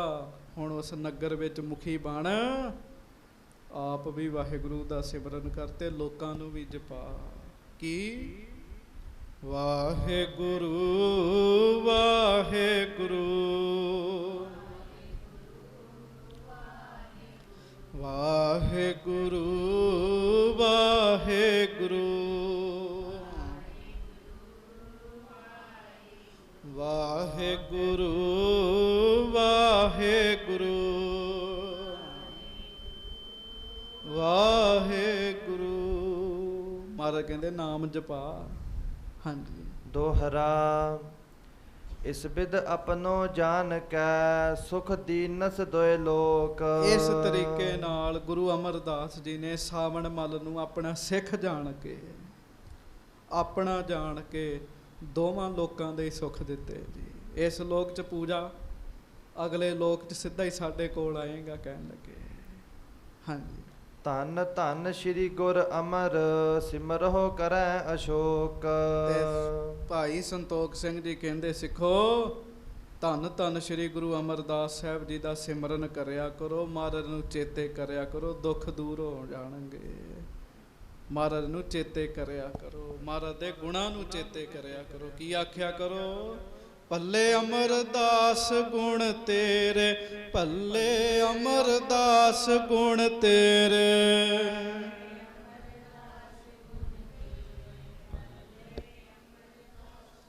ਹੁਣ ਉਸ ਨਗਰ ਵਿੱਚ ਮੁਖੀ ਬਣ, ਆਪ ਵੀ ਵਾਹਿਗੁਰੂ ਦਾ ਸਿਮਰਨ ਕਰ ਤੇ ਲੋਕਾਂ ਨੂੰ ਵੀ ਜਪਾ। ਕੀ ਵਾਹਿਗੁਰੂ ਵਾਹਿਗੁਰੂ ਵਾਹਿਗੁਰੂ ਵਾਹਿਗੁਰੂ ਵਾਹਿਗੁਰੂ ਵਾਹਿਗੁਰੂ ਵਾਹਿਗੁਰੂ। ਮਹਾਰਾਜ ਕਹਿੰਦੇ ਨਾਮ ਜਪਾ। ਹਾਂਜੀ। ਦੋਹਰਾ ਇਸ ਬਿਦ ਆਪਣੋ ਜਾਣ ਕੈ ਸੁਖ ਦੀਨਸ ਦੋਇ ਲੋਕ। ਇਸ ਤਰੀਕੇ ਨਾਲ ਗੁਰੂ ਅਮਰਦਾਸ ਜੀ ਨੇ ਸਾਵਣ ਮੱਲ ਨੂੰ ਆਪਣਾ ਸਿੱਖ ਜਾਣ ਕੇ, ਆਪਣਾ ਜਾਣ ਕੇ ਦੋਵਾਂ ਲੋਕਾਂ ਦੇ ਸੁੱਖ ਦਿੱਤੇ ਜੀ। ਇਸ ਲੋਕ 'ਚ ਪੂਜਾ, ਅਗਲੇ ਲੋਕ 'ਚ ਸਿੱਧਾ ਹੀ ਸਾਡੇ ਕੋਲ ਆਏਗਾ ਕਹਿਣ ਲੱਗੇ। ਹਾਂਜੀ। ਧੰਨ ਧੰਨ ਸ੍ਰੀ ਗੁਰ ਅਮਰ ਸਿਮਰਹੁ ਕਰੈ ਅਸ਼ੋਕ। ਭਾਈ ਸੰਤੋਖ ਸਿੰਘ ਜੀ ਕਹਿੰਦੇ ਸਿੱਖੋ ਧੰਨ ਧੰਨ ਸ੍ਰੀ ਗੁਰੂ ਅਮਰਦਾਸ ਸਾਹਿਬ ਜੀ ਦਾ ਸਿਮਰਨ ਕਰਿਆ ਕਰੋ, ਮਹਾਰਾਜ ਨੂੰ ਚੇਤੇ ਕਰਿਆ ਕਰੋ, ਦੁੱਖ ਦੂਰ ਹੋ ਜਾਣਗੇ। ਮਹਾਰਾਜ ਨੂੰ ਚੇਤੇ ਕਰਿਆ ਕਰੋ, ਮਹਾਰਾਜ ਦੇ ਗੁਣਾਂ ਨੂੰ ਚੇਤੇ ਕਰਿਆ ਕਰੋ। ਕੀ ਆਖਿਆ ਕਰੋ? ਭੱਲੇ ਅਮਰਦਾਸ ਗੁਣ ਤੇਰੇ, ਭੱਲੇ ਅਮਰਦਾਸ ਗੁਣ ਤੇਰੇ।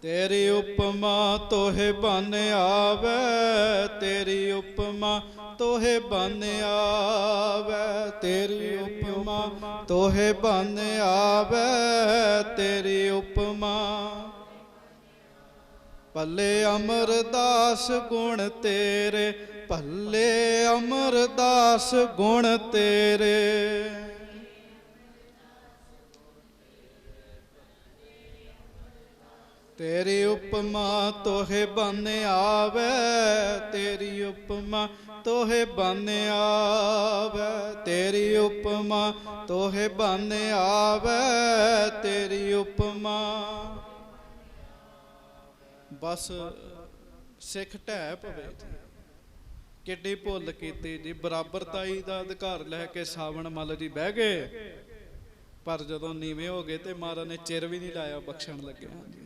ਤੇਰੀ ਉਪਮਾ ਤੋਹੇ ਬਨ ਆਵੇ, ਤੇਰੀ ਉਪਮਾ ਤੋਹੇ ਬਨ ਆਵੇ, ਤੇਰੀ ਉਪਮਾ ਤੋਹੇ ਬਨ ਆਵੇ, ਤੇਰੀ ਉਪਮਾ। ਭੱਲੇ ਅਮਰਦਾਸ ਗੁਣ ਤੇਰੇ, ਭੱਲੇ ਅਮਰਦਾਸ ਗੁਣ ਤੇਰੇ। ਤੇਰੀ ਉਪਮਾ ਤੋਹੇ ਬਨ ਆਵੇ, ਤੇਰੀ ਉਪਮਾ ਤੋਹੇ ਬਨ ਆਵੇ, ਤੇਰੀ ਉਪਮਾ ਤੋਹੇ ਬਨ ਆਵੇ, ਤੇਰੀ ਉਪਮਾ। ਬਸ ਸਿੱਖ ਢਹਿ ਪਵੇ ਜੀ। ਕਿੱਡੀ ਭੁੱਲ ਕੀਤੀ ਜੀ। ਬਰਾਬਰਤਾਈ ਦਾ ਅਧਿਕਾਰ ਲੈ ਕੇ ਸਾਵਣ ਮੱਲ ਜੀ ਬਹਿ ਗਏ, ਪਰ ਜਦੋਂ ਨੀਵੇਂ ਹੋ ਗਏ ਤੇ ਮਹਾਰਾਜ ਨੇ ਚਿਰ ਵੀ ਨਹੀਂ ਲਾਇਆ ਬਖਸ਼ਣ ਲੱਗਿਆ ਜੀ।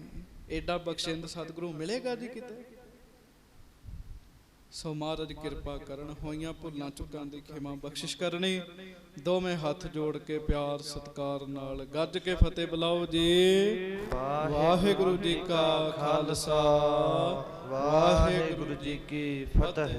ਐਡਾ ਬਖਸ਼ਿੰਦ ਸਤਿਗੁਰੂ ਮਿਲੇਗਾ ਜੀ ਕਿਤੇ? ਸੋ ਮਹਾਰਾਜ ਕਿਰਪਾ ਕਰਨ, ਹੋਈਆਂ ਭੁੱਲਾਂ ਚੁੱਕਾਂ ਦੀ ਖਿਮਾ ਬਖਸ਼ਿਸ਼ ਕਰਨੀ। ਦੋਵੇਂ ਹੱਥ ਜੋੜ ਕੇ ਪਿਆਰ ਸਤਿਕਾਰ ਨਾਲ ਗੱਜ ਕੇ ਫਤਿਹ ਬੁਲਾਓ ਜੀ। ਵਾਹਿਗੁਰੂ ਜੀ ਕਾ ਖਾਲਸਾ, ਵਾਹਿਗੁਰੂ ਜੀ ਕੀ ਫਤਿਹ।